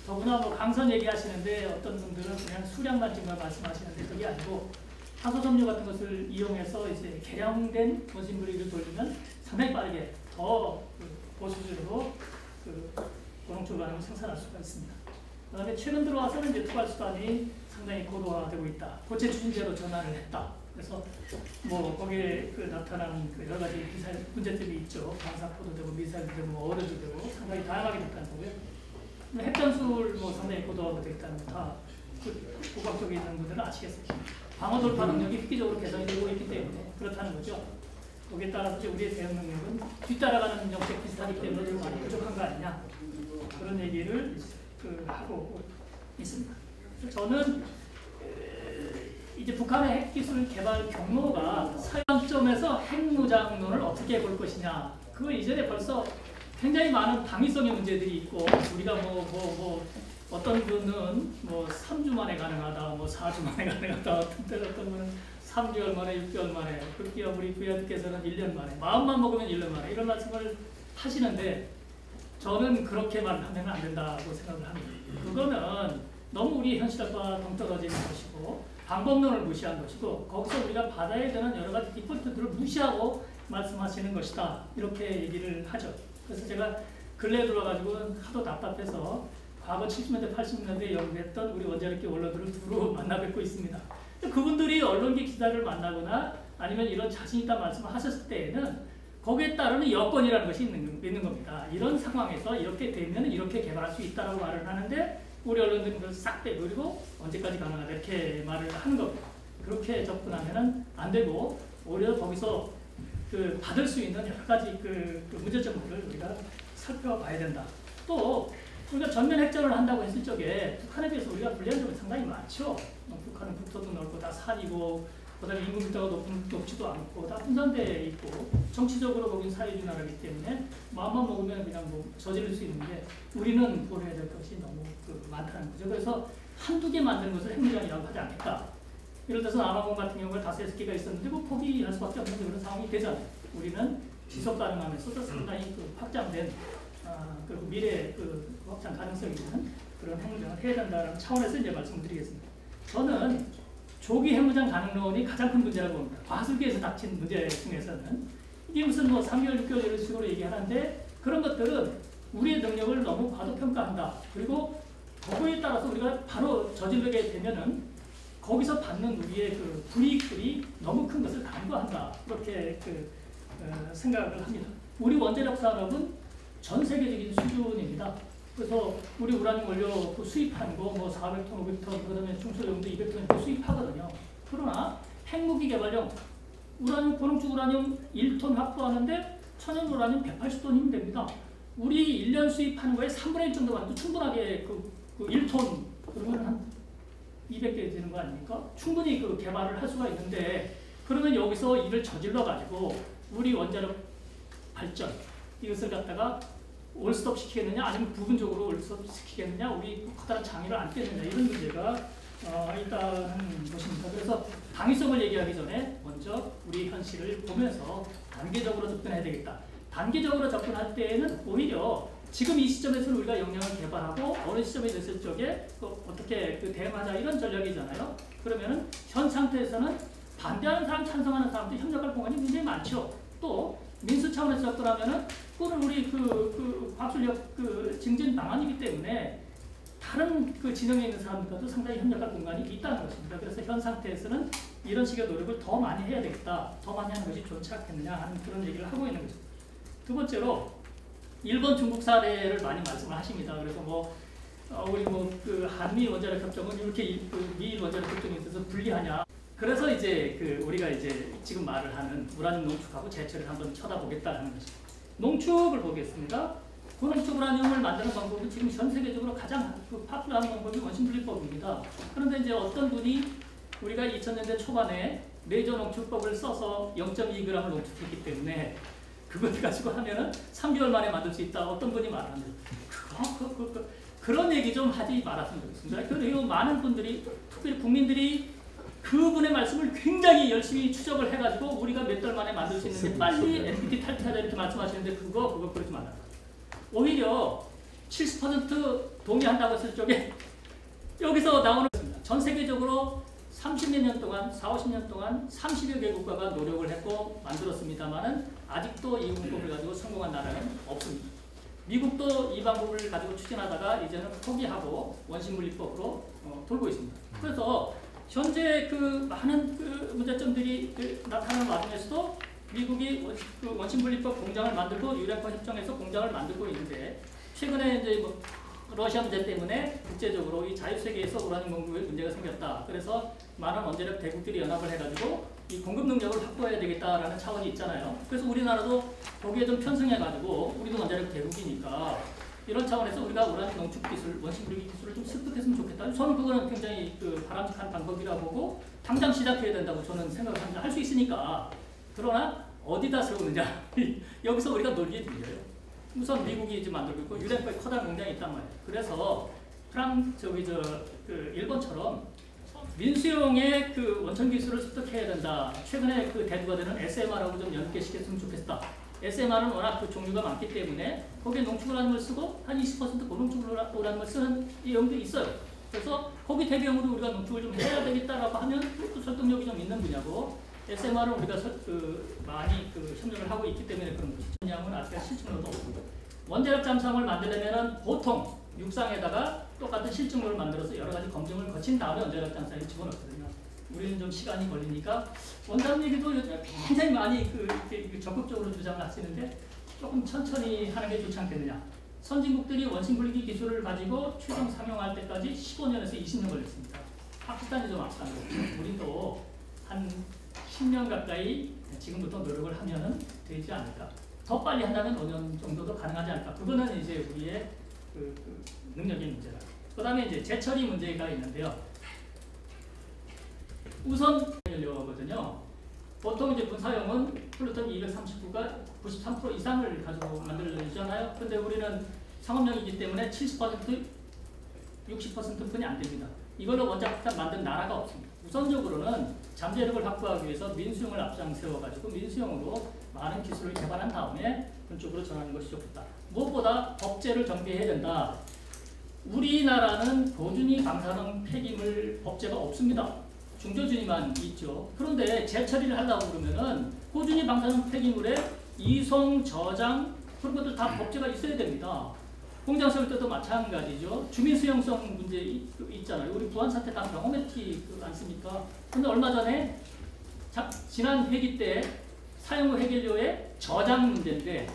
더구나 뭐 강선 얘기하시는데 어떤 분들은 그냥 수량만 증가 말씀하시는데 그게 아니고 탄소섬유 같은 것을 이용해서 이제 개량된 원심분리기를 돌리면 상당히 빠르게 더 고수준으로 고농축 반응을 생산할 수가 있습니다. 그 다음에 최근 들어와서는 이제 투하 수단이 상당히 고도화되고 있다. 고체 추진제로 전환을 했다. 그래서 뭐 거기에 나타난 여러 가지 문제점이 있죠. 방사포도 되고 미사일도 되고 어뢰도 되고 상당히 다양하게 됐다는 거고요. 핵전술 뭐 상당히 고도화가 되겠다는 거 다 고각 쪽에 있는 분들은 아시겠습니다. 방어 돌파 능력이 획기적으로 개선이 되고 있기 때문에 그렇다는 거죠. 거기에 따라서 이제 우리의 대응 능력은 뒤따라가는 정책 비슷하기 때문에 좀 많이 부족한 거 아니냐 그런 얘기를 하고 있습니다. 저는 이제 북한의 핵기술 개발 경로가 서양점에서 핵무장론을 어떻게 볼 것이냐 그 이전에 벌써 굉장히 많은 당위성의 문제들이 있고 우리가 어떤 분은 3주 만에 가능하다, 4주 만에 가능하다, 어떤 분은 3개월 만에, 6개월 만에, 그렇게 우리 부여께서는 1년 만에, 마음만 먹으면 1년 만에 이런 말씀을 하시는데 저는 그렇게만 하면 안 된다고 생각을 합니다. 그거는 너무 우리 현실과 동떨어지는 것이고 방법론을 무시한 것이고 거기서 우리가 받아야 되는 여러 가지 디폴트들을 무시하고 말씀하시는 것이다. 이렇게 얘기를 하죠. 그래서 제가 근래에 들어가지고 하도 답답해서 과거 70년대, 80년대에 연구했던 우리 원자력계 원로들을 두루 만나 뵙고 있습니다. 그분들이 언론계 기자를 만나거나 아니면 이런 자신 있다 말씀을 하셨을 때에는 거기에 따르는 여건이라는 것이 있는 겁니다. 이런 상황에서 이렇게 되면 이렇게 개발할 수 있다고 말을 하는데 우리 언론들은 그걸 싹 빼버리고 언제까지 가능하다 이렇게 말을 하는 겁니다. 그렇게 접근하면 안 되고 오히려 거기서 그 받을 수 있는 여러 가지 그 문제점들을 우리가 살펴봐야 된다. 또 우리가 전면 핵전을 한다고 했을 적에 북한에 비해서 우리가 불리한 점이 상당히 많죠. 북한은 국토도 넓고 다 산이고 그다음에 인구 밀도가 높지도 않고 다 분산되어 있고 정치적으로 거긴 사회주의 나라이기 때문에 마음만 먹으면 그냥 뭐 저지를 수 있는데 우리는 고려해야 될 것이 너무 많다는 거죠. 그래서 한두 개 만드는 것을 핵무장이라고 하지 않겠다. 예를 들어서 남아공 같은 경우에 5-6개가 있었는데 뭐 포기할 수밖에 없는 그런 상황이 되잖아요. 우리는 지속 가능하면서도 상당히 확장된 그 미래 확장 가능성이 있는 그런 핵무장을 해야 된다는 차원에서 이제 말씀드리겠습니다. 저는 조기 핵무장 가능론이 가장 큰 문제라고 봅니다. 과수기에서 닥친 문제 중에서는 이게 무슨 뭐 3개월, 6개월 이런 식으로 얘기하는데 그런 것들은 우리의 능력을 너무 과도평가한다. 그리고 그거에 따라서 우리가 바로 저지르게 되면은 거기서 받는 우리의 그 불이익들이 너무 큰 것을 간과한다. 그렇게 생각을 합니다. 우리 원자력 산업은 전 세계적인 수준입니다. 그래서 우리 우라늄 원료 수입하는 거 뭐 400톤, 500톤, 그다음에 중소용도 200톤 이렇게 수입하거든요. 그러나 핵무기 개발용 우라늄 고농축 우라늄 1톤 확보하는데 천연 우라늄 180톤이면 됩니다. 우리 1년 수입하는 거에 3분의 1 정도만 해도 충분하게 그 1톤 그러면 한 200개 되는 거 아닙니까? 충분히 그 개발을 할 수가 있는데 그러면 여기서 일을 저질러 가지고 우리 원자력 발전 이것을 갖다가 올스톱 시키겠느냐 아니면 부분적으로 올스톱 시키겠느냐 우리 커다란 장애를 안겠느냐 이런 문제가 있다는 것입니다. 그래서 당위성을 얘기하기 전에 먼저 우리 현실을 보면서 단계적으로 접근해야 되겠다. 단계적으로 접근할 때에는 오히려 지금 이 시점에서는 우리가 역량을 개발하고 어느 시점에 됐을 적에 어떻게 대응하자 이런 전략이잖아요. 그러면은 현 상태에서는 반대하는 사람, 찬성하는 사람들 협력할 공간이 굉장히 많죠. 또 민수 차원에서 접근하면은 그거는 우리 과학술력 증진 방안이기 때문에 다른 진영에 있는 사람들과도 상당히 협력할 공간이 있다는 것입니다. 그래서 현 상태에서는 이런 식의 노력을 더 많이 해야 되겠다. 더 많이 하는 것이 좋지 않겠느냐 하는 그런 얘기를 하고 있는 거죠. 두 번째로 일본, 중국 사례를 많이 말씀을 하십니다. 그래서 우리 한미 원자력 협정은 이렇게 미일 원자력 협정에 있어서 불리하냐. 그래서 이제 우리가 이제 지금 말을 하는 우라늄 농축하고 제철을 한번 쳐다보겠다는 것입니다. 농축을 보겠습니다. 고농축 우라늄을 만드는 방법은 지금 전 세계적으로 가장 파퓰러한 방법이 원심분리법입니다. 그런데 이제 어떤 분이 우리가 2000년대 초반에 레이저 농축법을 써서 0.2g을 농축했기 때문에 그걸 가지고 하면은 3개월 만에 만들 수 있다. 어떤 분이 말합니다. 그런 얘기 좀 하지 말았으면 좋겠습니다. 그리고 많은 분들이 특별히 국민들이 그분의 말씀을 굉장히 열심히 추적을 해가지고 우리가 몇 달 만에 만들 수 있는데 빨리 NPT 탈퇴하자 이렇게 말씀하시는데 그거 그러지 말라. 오히려 70% 동의한다고 했을 적에 여기서 나오는 것입니다. 전 세계적으로 30몇 년 동안, 40-50년 동안 30여 개 국가가 노력을 했고 만들었습니다만은 아직도 이 방법을 가지고 성공한 나라는 없습니다. 미국도 이 방법을 가지고 추진하다가 이제는 포기하고 원심분리법으로 돌고 있습니다. 그래서 현재 많은 문제점들이 나타나는 와중에서도 미국이 원심분리법 공장을 만들고 유엔권 협정에서 공장을 만들고 있는데 최근에 이제 러시아 문제 때문에 국제적으로 이 자유세계에서 우라늄 공급에 문제가 생겼다. 그래서 많은 원자력 대국들이 연합을 해가지고 이 공급 능력을 확보해야 되겠다라는 차원이 있잖아요. 그래서 우리나라도 거기에 좀 편승해가지고 우리도 원자력 대국이니까 이런 차원에서 우리가 우라늄 농축 기술, 원심분리 기술을 좀 습득했으면 좋겠다. 저는 그거는 굉장히 바람직한 방법이라고 보고 당장 시작해야 된다고 저는 생각을 합니다. 할 수 있으니까. 그러나 어디다 세우느냐. 여기서 우리가 논리에 밀려요. 우선 미국이 이제 만들고 있고 유엔권에 커다란 공장이 있단 말이에요. 그래서 일본처럼 민수용의 원천 기술을 습득해야 된다. 최근에 대두가 되는 SMR하고 좀 연계시켰으면 좋겠다. SMR은 워낙 그 종류가 많기 때문에 거기에 농축우라늄을 쓰고 한 20% 고농축우라늄을 쓰는 경우도 있어요. 그래서 거기 대비용으로 우리가 농축을 좀 해야 되겠다라고 하면 또 설득력이 좀 있는 분야고 SMR은 우리가 많이 협력을 하고 있기 때문에 그런 거죠. 양은 아직까지 실증로도 없고 원자력 잠수함을 만들려면 보통 육상에다가 똑같은 실증로를 만들어서 여러 가지 검증을 거친 다음에 원자력 잠수함에 집어넣거든요. 우리는 좀 시간이 걸리니까 원자력 얘기도 요즘에 굉장히 많이 적극적으로 주장을 하시는데 조금 천천히 하는 게 좋지 않겠느냐. 선진국들이 원심 분리기 기술을 가지고 최종 상용할 때까지 15년에서 20년 걸렸습니다. 파키스탄이 좀 앞선 거고 우리도 한 10년 가까이 지금부터 노력을 하면은 되지 않을까. 더 빨리 한다면 5년 정도도 가능하지 않을까. 그거는 이제 우리의 능력의 문제다. 그 다음에 이제 재처리 문제가 있는데요. 우선 연료거든요. 보통 이제 분사용은 플루톤 239가 93% 이상을 가지고 만들어지잖아요. 근데 우리는 상업용이기 때문에 70%, 60%뿐이 안 됩니다. 이걸로 원자폭탄 만든 나라가 없습니다. 우선적으로는 잠재력을 확보하기 위해서 민수용을 앞장세워가지고 민수용으로 많은 기술을 개발한 다음에 그쪽으로 전하는 것이 좋겠다. 무엇보다 법제를 정비해야 된다. 우리나라는 고준위 방사능 폐기물 법제가 없습니다. 중저준위만 있죠. 그런데 재처리를 하려고 그러면은 고준위 방사능 폐기물의 이송, 저장 그런 것들 다 법제가 있어야 됩니다. 공장 세울 때도 마찬가지죠. 주민 수용성 문제 있잖아요. 우리 부안 사태 다 경험했지 않습니까? 근데 얼마 전에 지난 회기 때 사용 후 해결료의 저장 문제인데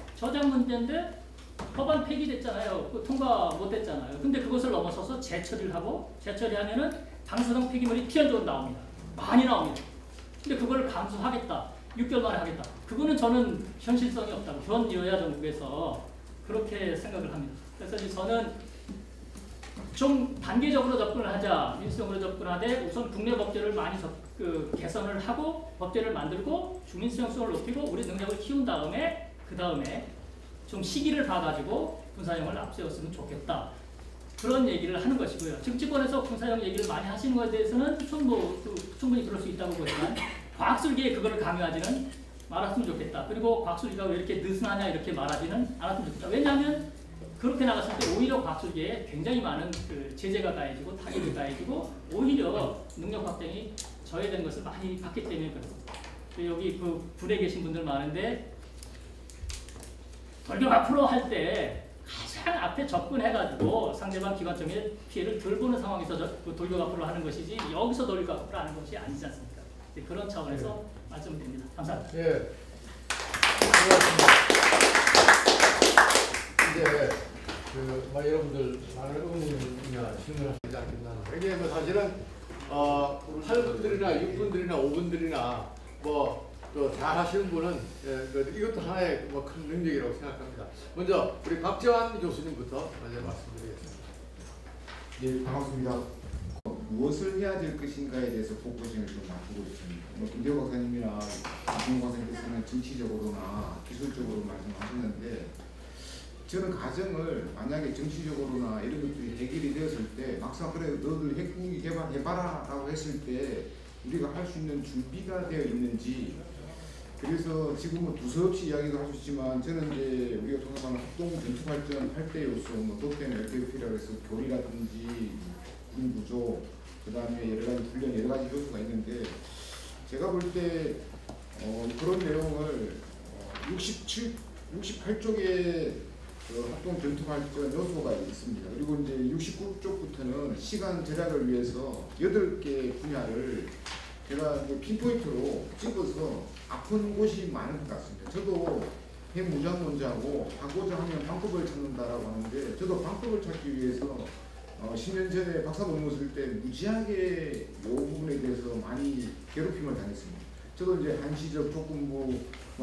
법안 폐기됐잖아요. 통과 못됐잖아요. 근데 그것을 넘어서서 재처리를 하고 재처리하면은 방사능 폐기물이 필연적으로 나옵니다. 많이 나옵니다. 근데 그걸 감수하겠다. 6개월 만에 하겠다. 그거는 저는 현실성이 없다고 현 여야 정부에서 그렇게 생각을 합니다. 그래서 이제 저는 좀 단계적으로 접근을 하자. 민수용으로 접근하되 우선 국내 법제를 많이 개선을 하고 법제를 만들고 주민 수용성을 높이고 우리 능력을 키운 다음에 그 다음에 좀 시기를 봐가지고 분사용을 앞세웠으면 좋겠다. 그런 얘기를 하는 것이고요. 정치권에서 분사용 얘기를 많이 하시는 것에 대해서는 충분히 그럴 수 있다고 보지만 과학술계에 그거를 강요하지는 말았으면 좋겠다. 그리고 과학술계가 왜 이렇게 느슨하냐 이렇게 말하지는 않았으면 좋겠다. 왜냐하면 그렇게 나갔을 때 오히려 과학술계에 굉장히 많은 제재가 가해지고 타격이 가해지고 오히려 능력 확대이 저해된 것을 많이 봤기 때문에 그렇습니다. 여기 불에 계신 분들 많은데 돌격 앞으로 할 때 가장 앞에 접근해가지고 상대방 기관총의 피해를 덜 보는 상황에서 돌격 앞으로 하는 것이지 여기서 돌격 앞으로 하는 것이 아니지 않습니까? 그런 차원에서 말씀드립니다. 감사합니다. 예. 고맙습니다. 이제 여러분들 많은 의문이나 질문을 하지 않겠나. 이게 사실은 8분들이나 6분들이나 5분들이나 잘 하시는 분은 이것도 하나의 큰 능력이라고 생각합니다. 먼저 우리 박재환 교수님부터 먼저 말씀드리겠습니다. 네, 반갑습니다. 무엇을 해야 될 것인가에 대해서 포커싱을 좀 맞추고 있습니다. 김대호 박사님이나 김용 박사님께서는 정치적으로나 기술적으로 말씀하셨는데 저는 가정을 만약에 정치적으로나 이런 것들이 해결이 되었을 때 막상 그래 너들 핵무기 개발해봐라 라고 했을 때 우리가 할 수 있는 준비가 되어 있는지 그래서 지금은 두서없이 이야기도 하셨지만 저는 이제 우리가 통합하는 합동 전투발전 8대 요소 도템, LPF라고 해서 교리라든지 군구조 그 다음에 여러 가지 훈련 여러 가지 요소가 있는데 제가 볼 때 그런 내용을 68쪽에 합동 전투 발전 요소가 있습니다. 그리고 이제 69쪽부터는 시간 절약을 위해서 8개 분야를 제가 핀포인트로 찍어서 아픈 곳이 많은 것 같습니다. 저도 핵무장론자고 하고자 하면 방법을 찾는다라고 하는데 저도 방법을 찾기 위해서 10년 전에 박사 논문 쓸 때 무지하게 이 부분에 대해서 많이 괴롭힘을 당했습니다. 저도 이제 한시적 조건부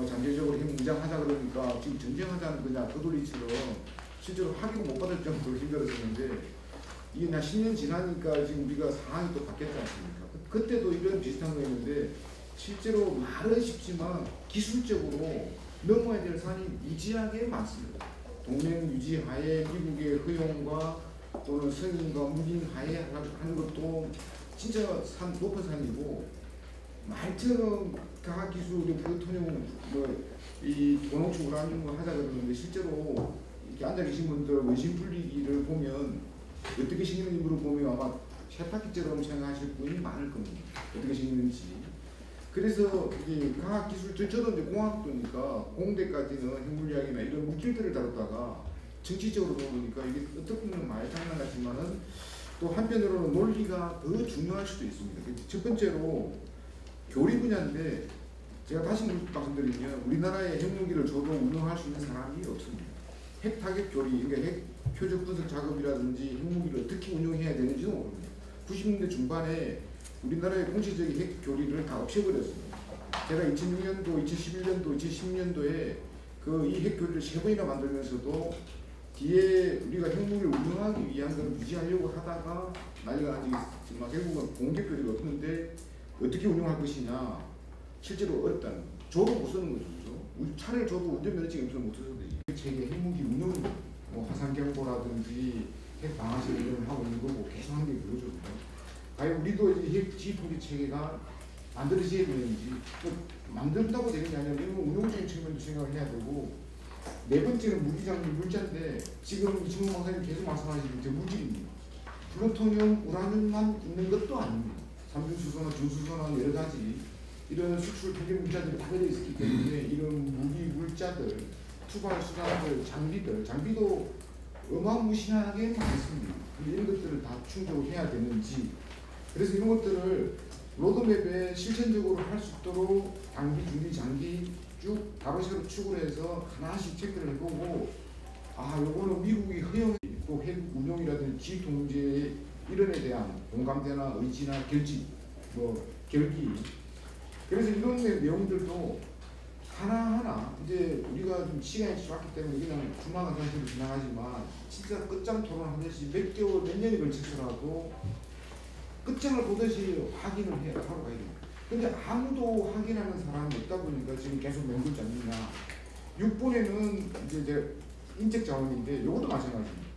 잠재적으로 핵무장하자 그러니까 지금 전쟁하자는 거냐 도돌이처럼 실제로 학위를 못 받을 정도로 힘들었었는데 이게 그냥 10년 지나니까 지금 우리가 상황이 또 바뀌었지 않습니까? 그때도 이런 비슷한 거였는데 실제로 말은 쉽지만 기술적으로 넘어야 될 산이 무지하게 많습니다. 동맹 유지하에 미국의 허용과 또는 승인과 무긴 하에 하는 것도 진짜 높은 산이고 말처럼 과학기술, 플루토늄, 이 도농축 우라늄을 하자 그러는데 실제로 이렇게 앉아 계신 분들 원심 분리기를 보면 어떻게 생겼는지 물어보면 아마 세탁기처럼 생각하실 분이 많을 겁니다. 어떻게 생겼는지. 그래서 이 과학기술, 저도 이제 공학도니까 공대까지는 핵물리학이나 이런 물질들을 다루다가 정치적으로 보니까 이게 어떻게 보면 말장난 같지만은 또 한편으로는 논리가 더 중요할 수도 있습니다. 첫 번째로 교리 분야인데 제가 다시 말씀드리면 우리나라의 핵무기를 줘도 운영할 수 있는 사람이 없습니다. 핵 타격 교리, 그러니까 핵 표적 분석 작업이라든지 핵무기를 어떻게 운영해야 되는지도 모릅니다. 90년대 중반에 우리나라의 공식적인 핵 교리를 다 없애버렸습니다. 제가 2006년도, 2011년도, 2010년도에 이 핵 교리를 3번이나 만들면서도 뒤에 우리가 핵무기를 운영하기 위한 걸 유지하려고 하다가 난리가 나지 있지만 결국은 공개 교리가 없는데 어떻게 운영할 것이냐 실제로 어렵다는 거죠. 저도 못 쓰는 거죠. 차를 줘도 운전면허증이 없으면 못 써도 되지. 체계 핵무기 운영, 화산경보라든지 핵 방아식 운영을 하고 있는 거고 계속 하는 게 그거죠. 과연 우리도 이제 핵 지휘통제 체계가 만들어져야 되는지 만든다고 되는 게 아니라 운용적인 측면도 생각을 해야 되고 네 번째는 무기장비 물자인데 지금 이승훈 박사님 계속 말씀하시는 게 물질입니다. 플루토늄, 우라늄만 있는 것도 아닙니다. 삼중수소나 중수소나 여러 가지 이런 수출 통제 물자들이 다 들어있기 때문에 이런 무기 물자들, 투발 수단들, 장비도 어마무시하게 많습니다. 이런 것들을 다 충족해야 되는지 그래서 이런 것들을 로드맵에 실천적으로 할 수 있도록 단기, 중기, 장기 쭉 바로바로 축을 해서 하나씩 체크를 해보고 요거는 미국이 허용해 있고 핵 운용이라든지 지휘 통제 이런 에 대한 공감대나 의지나 결집, 결기 그래서 이런 내용들도 하나하나 이제 우리가 좀 시간이 짧기 때문에 그냥 주마가 사실로 지나가지만 진짜 끝장 토론하듯이 몇 개월, 몇 년이 걸쳐서라도 끝장을 보듯이 확인을 해야 하러 가야 됩니다. 근데 아무도 확인하는 사람이 없다 보니까 지금 계속 맹글 잡느냐. 6번에는 이제 인적 자원인데 이것도 마찬가지입니다.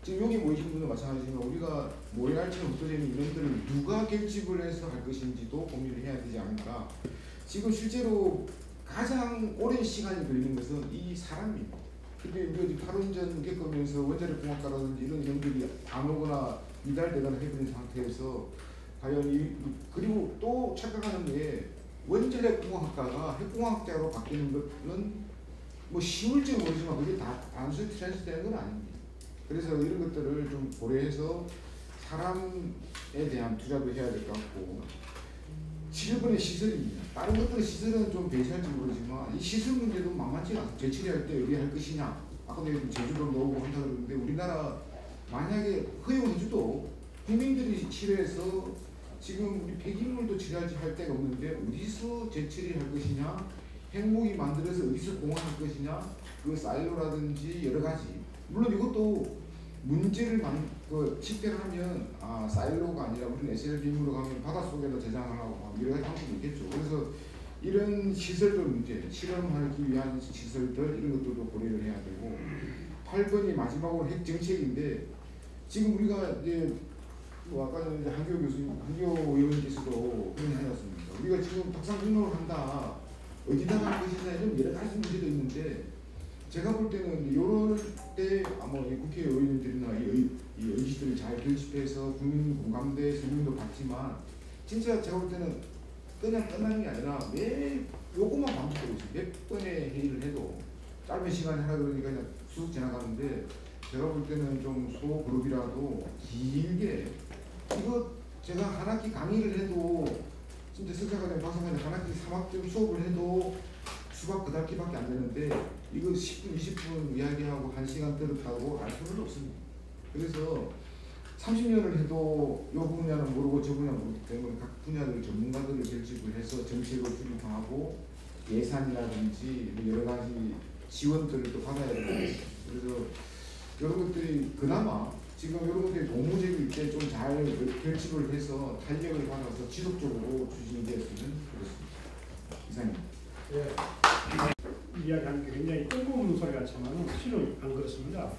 지금 여기 모이신 분도 마찬가지지만 우리가 모래알처럼 흩어지는 인원들을 누가 결집을 해서 할 것인지도 고민을 해야 되지 않을까. 지금 실제로 가장 오랜 시간이 걸리는 것은 이 사람입니다. 근데 우리가 8원전 겪으면서 원자력 공학과라든지 이런 인원들이 안 오거나 미달되거나 해버린 상태에서 과연 그리고 또 착각하는 게 원자력 공학과가 핵공학자로 바뀌는 것은 쉬울지 모르지만 그게 다 단순히 트랜스되는 건 아닙니다. 그래서 이런 것들을 좀 고려해서 사람에 대한 투자도 해야 될 것 같고 7번의 시설입니다. 다른 것들은 시설은 좀 배제할지 모르지만 이 시설 문제도 만만치 않아요. 재처리할 때 어디 할 것이냐. 아까 내가 제주도 넣고 한다 그러는데 우리나라 만약에 허용해줘도 국민들이 치료해서 지금 우리 폐기물도 치료하지 할 데가 없는데 어디서 재처리할 것이냐, 핵무기 만들어서 어디서 공헌할 것이냐, 그 사일로라든지 여러 가지. 물론 이것도 문제를 집계를 하면 사일로가 아니라 우리는 SLB임으로 가면 바닷속에다 저장을 하고 여러 가지 방법이 있겠죠. 그래서 이런 시설들 문제, 실험하기 위한 시설들 이런 것들도 고려를 해야 되고 8번이 마지막으로 핵 정책인데 지금 우리가 이제 아까 이제 한교 교수님, 한교 의원께서도 그런 얘기 하셨습니다. 우리가 지금 박사 등록을 한다. 어디다가 할 것이냐 이런 여러 가지 문제도 있는데 제가 볼 때는 이럴 때 아마 국회의원들이나 이 의지들을 잘 결집해서 국민 공감대 설명도 받지만 진짜 제가 볼 때는 그냥 끝나는 게 아니라 매일 요것만 반복하고 있어요. 몇 번의 회의를 해도 짧은 시간에 하라 그러니까 그냥 쑥 지나가는데 제가 볼 때는 좀 소그룹이라도 길게 이거 제가 한 학기 강의를 해도 진짜 석사과정 박사과정 한 학기 3학점 수업을 해도 수박 그 학기밖에 안 되는데 이거 10분 20분 이야기하고 1시간 들었다고 알 수는 없습니다. 그래서 30년을 해도 이 분야는 모르고 저 분야는 모르기 때문에 각 분야들 전문가들을 결집을 해서 정책을 수립하고 예산이라든지 여러 가지 지원들을 또 받아야 되고 그래서 이런 것들이 그나마 지금 이런 것들이 고무적일 때 좀 잘 결집을 해서 탄력을 받아서 지속적으로 추진되었으면 그렇습니다. 이상입니다. 예. 이야기하는 게 굉장히 뜬금없는 소리 같지만 실은 안 그렇습니다.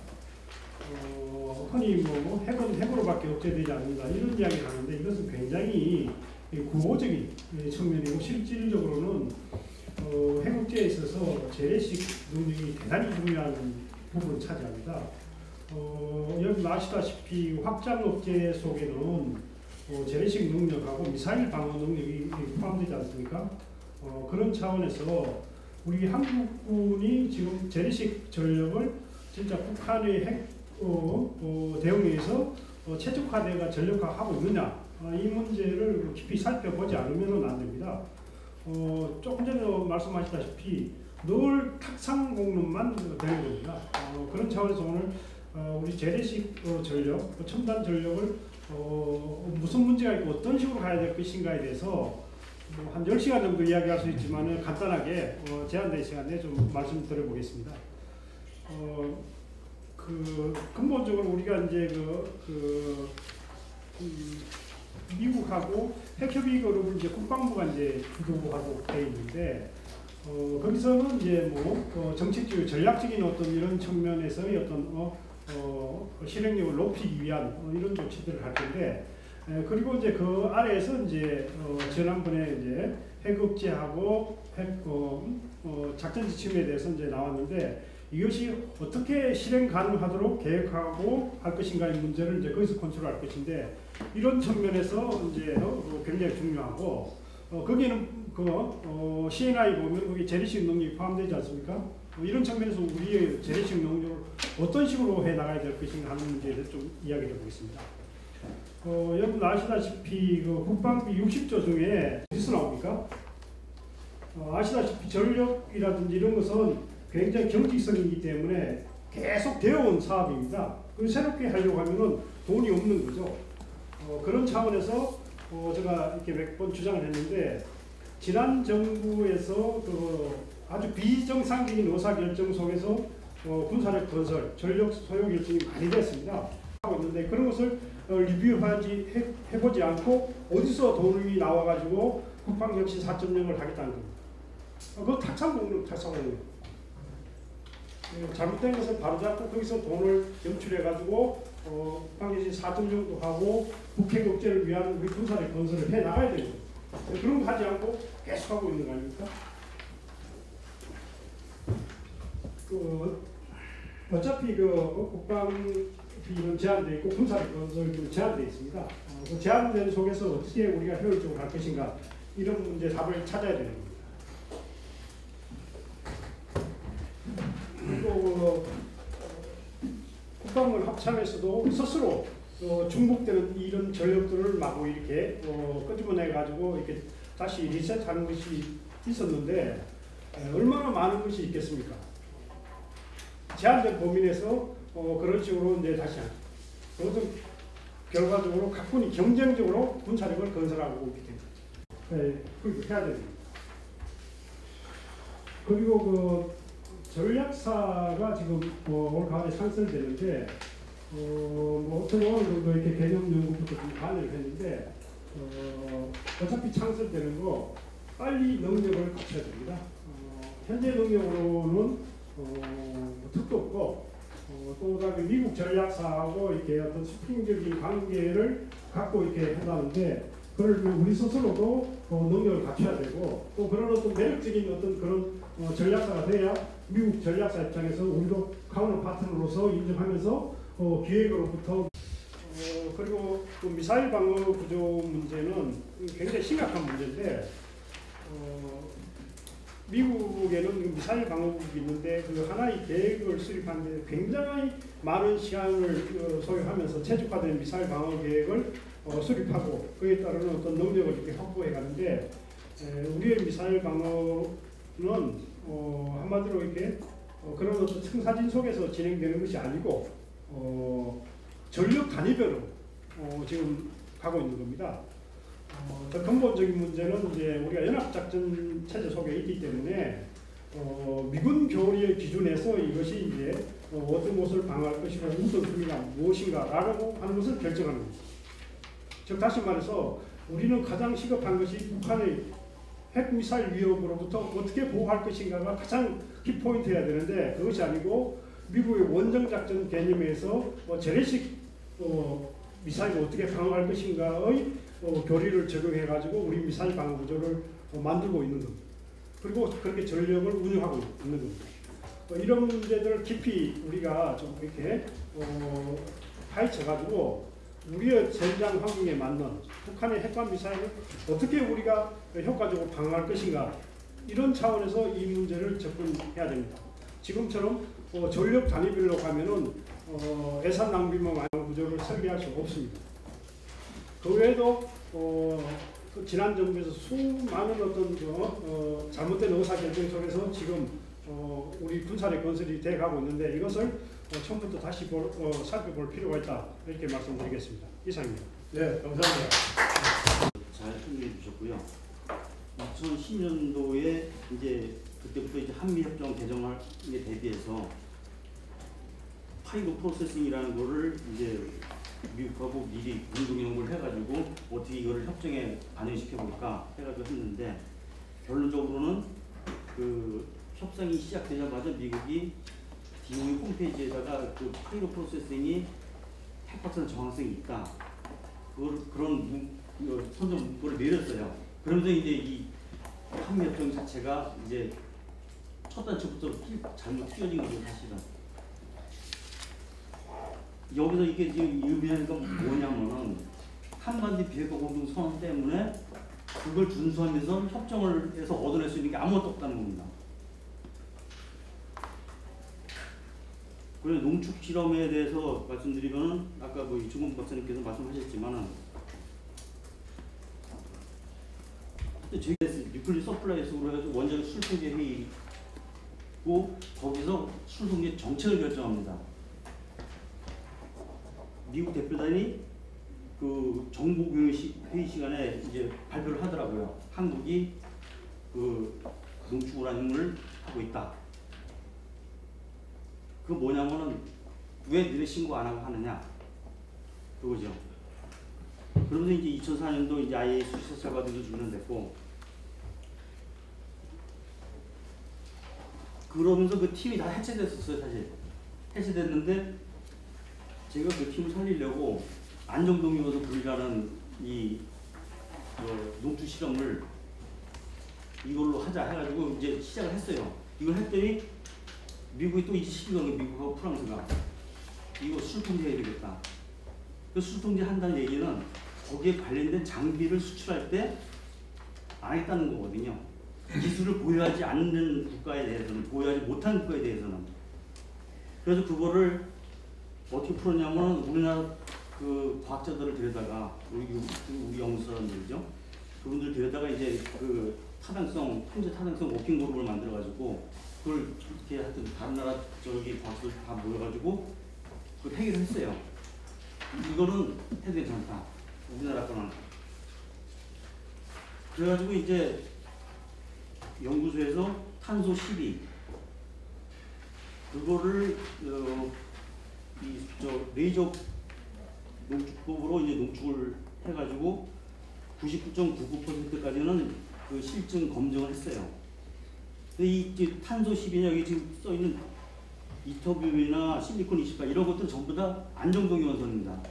흔히 핵은 핵으로밖에 억제되지 않는다 이런 이야기를 하는데 이것은 굉장히 구호적인 측면이고 실질적으로는 해국제에 있어서 재래식 능력이 대단히 중요한 부분을 차지합니다. 여러분 아시다시피 확장업체 속에는 재래식 능력하고 미사일 방어 능력이 포함되지 않습니까? 그런 차원에서 우리 한국군이 지금 재래식 전력을 진짜 북한의 핵 대응에서 최적화되어 전력화하고 있느냐, 이 문제를 깊이 살펴보지 않으면 안 됩니다. 조금 전에 말씀하셨다시피 늘 탁상 공론만 되는 겁니다. 그런 차원에서 오늘 우리 재래식 전력, 첨단 전력을 무슨 문제가 있고 어떤 식으로 가야 될 것인가에 대해서 한 10시간 정도 이야기할 수 있지만 간단하게 제한된 시간에 좀 말씀드려보겠습니다. 근본적으로 우리가 이제 미국하고 핵협의 그룹을 이제 국방부가 이제 주도하고 되어 있는데 거기서는 이제 정책적 전략적인 어떤 이런 측면에서의 어떤 실행력을 높이기 위한 이런 조치들을 할 텐데 그리고 이제 그 아래에서 이제 지난번에 이제 핵업체하고 핵 작전 지침에 대해서 이제 나왔는데 이것이 어떻게 실행 가능하도록 계획하고 할 것인가의 문제를 이제 거기서 컨트롤할 것인데 이런 측면에서 이제 굉장히 중요하고 거기는 CNI 보면 거기 재래식 능력이 포함되지 않습니까? 이런 측면에서 우리의 재래식 능력을 어떤 식으로 해 나가야 될 것인가 하는 문제에 대해서 좀 이야기해 보겠습니다. 여러분 아시다시피 국방비 60조 중에 어디서 나옵니까? 아시다시피 전력이라든지 이런 것은 굉장히 경직성이기 때문에 계속 되어온 사업입니다. 그리고 새롭게 하려고 하면은 돈이 없는 거죠. 그런 차원에서 제가 이렇게 몇 번 주장을 했는데 지난 정부에서 아주 비정상적인 의사결정 속에서 군사력 건설, 전력 소요 결정이 많이 됐습니다. 하고 있는데 그런 것을 리뷰해보지 않고 어디서 돈이 나와가지고 국방혁신 4.0을 하겠다는 겁니다. 그거 탁상공론. 잘못된 것을 바로잡고 거기서 돈을 연출해가지고 국방혁신 4.0도 하고 북핵업체를 위한 우리 군사력 건설을 해나가야 되는 거예요. 그런 거 하지 않고 계속하고 있는 거 아닙니까? 어차피 국방비는 제한되어 있고 군사력 건설도 제한되어 있습니다. 그 제한된 속에서 어떻게 우리가 효율적으로 할 것인가 이런 문제 답을 찾아야 되는 겁니다. 그리고 국방을 합참에서도 스스로 중복되는 이런 전력들을 마구 이렇게 끄집어내 가지고 이렇게 다시 리셋하는 것이 있었는데 얼마나 많은 것이 있겠습니까? 제한된 범위 내에서 그런 식으로 이제 다시 하는. 그것은 결과적으로 각군이 경쟁적으로 군사력을 건설하고 있기 때문에 그렇게 해야 됩니다. 그리고 전략사가 지금 올 가을에 창설되는데 어떤 어느 정도 이렇게 개념 연구부터 좀 관여를 했는데 어차피 창설되는 거 빨리 능력을 갖춰야 됩니다. 현재 능력으로는 특도 없고 또 미국 전략사하고 이렇게 어떤 수평적인 관계를 갖고 이렇게 한다는데 그걸 우리 스스로도 능력을 갖춰야 되고 또 그런 어떤 매력적인 어떤 그런 전략사가 돼야 미국 전략사 입장에서 우리도 카운터 파트너로서 인정하면서 기획으로부터 그리고 또 미사일 방어 구조 문제는 굉장히 심각한 문제인데 미국에는 미사일 방어국이 있는데 그 하나의 계획을 수립하는데 굉장히 많은 시간을 소요하면서 최적화된 미사일 방어 계획을 수립하고 그에 따르는 어떤 능력을 이렇게 확보해 가는데 우리의 미사일 방어는 한마디로 이렇게 그런 어떤 청사진 속에서 진행되는 것이 아니고 전력 단위별로 지금 가고 있는 겁니다. 더 근본적인 문제는 이제 우리가 연합작전 체제 속에 있기 때문에 미군 교리의 기준에서 이것이 이제 어떤 곳을 방어할 것이고 우선순위가 무엇인가라고 하는 것을 결정하는 겁니다. 즉 다시 말해서 우리는 가장 시급한 것이 북한의 핵미사일 위협으로부터 어떻게 보호할 것인가가 가장 키포인트여야 되는데 그것이 아니고 미국의 원정작전 개념에서 재래식 미사일을 어떻게 방어할 것인가의 교리를 적용해가지고 우리 미사일 방어 구조를 만들고 있는 겁니다. 그리고 그렇게 전력을 운영하고 있는 겁니다. 이런 문제들을 깊이 우리가 좀 이렇게 파헤쳐가지고 우리의 전장 환경에 맞는 북한의 핵과 미사일을 어떻게 우리가 효과적으로 방어할 것인가, 이런 차원에서 이 문제를 접근해야 됩니다. 지금처럼 전력 단위별로 가면은 예산 낭비만 많은 구조를 설계할 수 없습니다. 그 외에도 그 지난 정부에서 수많은 어떤 잘못된 의사결정 속에서 지금 우리 군사력 건설이 돼가고 있는데, 이것을 처음부터 다시 살펴볼 필요가 있다, 이렇게 말씀드리겠습니다. 이상입니다. 네, 감사합니다. 잘 설명해 주셨고요. 2010년도에 이제 그때부터 이제 한미협정 개정에 대비해서 파이브 프로세싱이라는 거를 이제 미국하고 미리 공동연구를 해가지고 어떻게 이거를 협정에 반영시켜 볼까 해가지고 했는데, 결론적으로는 그 협상이 시작되자마자 미국이 DOE 홈페이지에다가 그 파이브 프로세싱이 핵박산 정황성이 있다, 그런 선정 문구를 내렸어요. 그러면서 이제 이 한미협정 자체가 이제 첫 단추부터 잘못 띄어진 거죠, 사실은. 여기서 이게 지금 의미하는 건 뭐냐면은 한반도 비핵화 공동선언 때문에 그걸 준수하면서 협정을 해서 얻어낼 수 있는 게 아무것도 없다는 겁니다. 그래서 농축 실험에 대해서 말씀드리면은 아까 뭐 이중근 박사님께서 말씀하셨지만은 JS 뉴클리어 서플라이스로 해가지고 원자력 술통제 회의고 거기서 술통제 정책을 결정합니다. 미국 대표단이 그 정보공유 회의 시간에 이제 발표를 하더라고요. 한국이 그 농축 우라늄을 하고 있다. 그 뭐냐면은 왜 너네 신고 안 하고 하느냐, 그거죠. 그러면서 이제 2004년도 이제 IAEA 수시사과들도 준비됐고, 그러면서 그 팀이 다 해체됐었어요. 사실 해체됐는데 제가 그 팀을 살리려고 안정동이어서 불리라는 이 농축 실험을 이걸로 하자 해가지고 이제 시작을 했어요. 이걸 했더니 미국이 또 이제 시기가 미국하고 프랑스가 이거 술통제해야 되겠다. 그 술통제 한다는 얘기는 거기에 관련된 장비를 수출할 때 안 했다는 거거든요. 기술을 보유하지 않는 국가에 대해서는, 보유하지 못한 국가에 대해서는. 그래서 그거를 어떻게 풀었냐면 우리나라 그 과학자들을 데려다가 우리 연구 사람들이죠. 그분들 데려다가 이제 그 통제 타당성 워킹 그룹을 만들어가지고 그걸 이렇게 하여튼 다른 나라 저기 과학자들 다 모여가지고 그걸 해결했어요. 이거는 해도 괜찮다, 우리나라 거는. 그래가지고 이제 연구소에서 탄소 12 그거를 레이저 농축법으로 이제 농축을 해가지고 99.99%까지는 그 실증 검증을 했어요. 근데 이 탄소 12냐 여기 지금 써 있는 이터뷴이나 실리콘 28 이런 것들은 전부 다 안정동위원소입니다.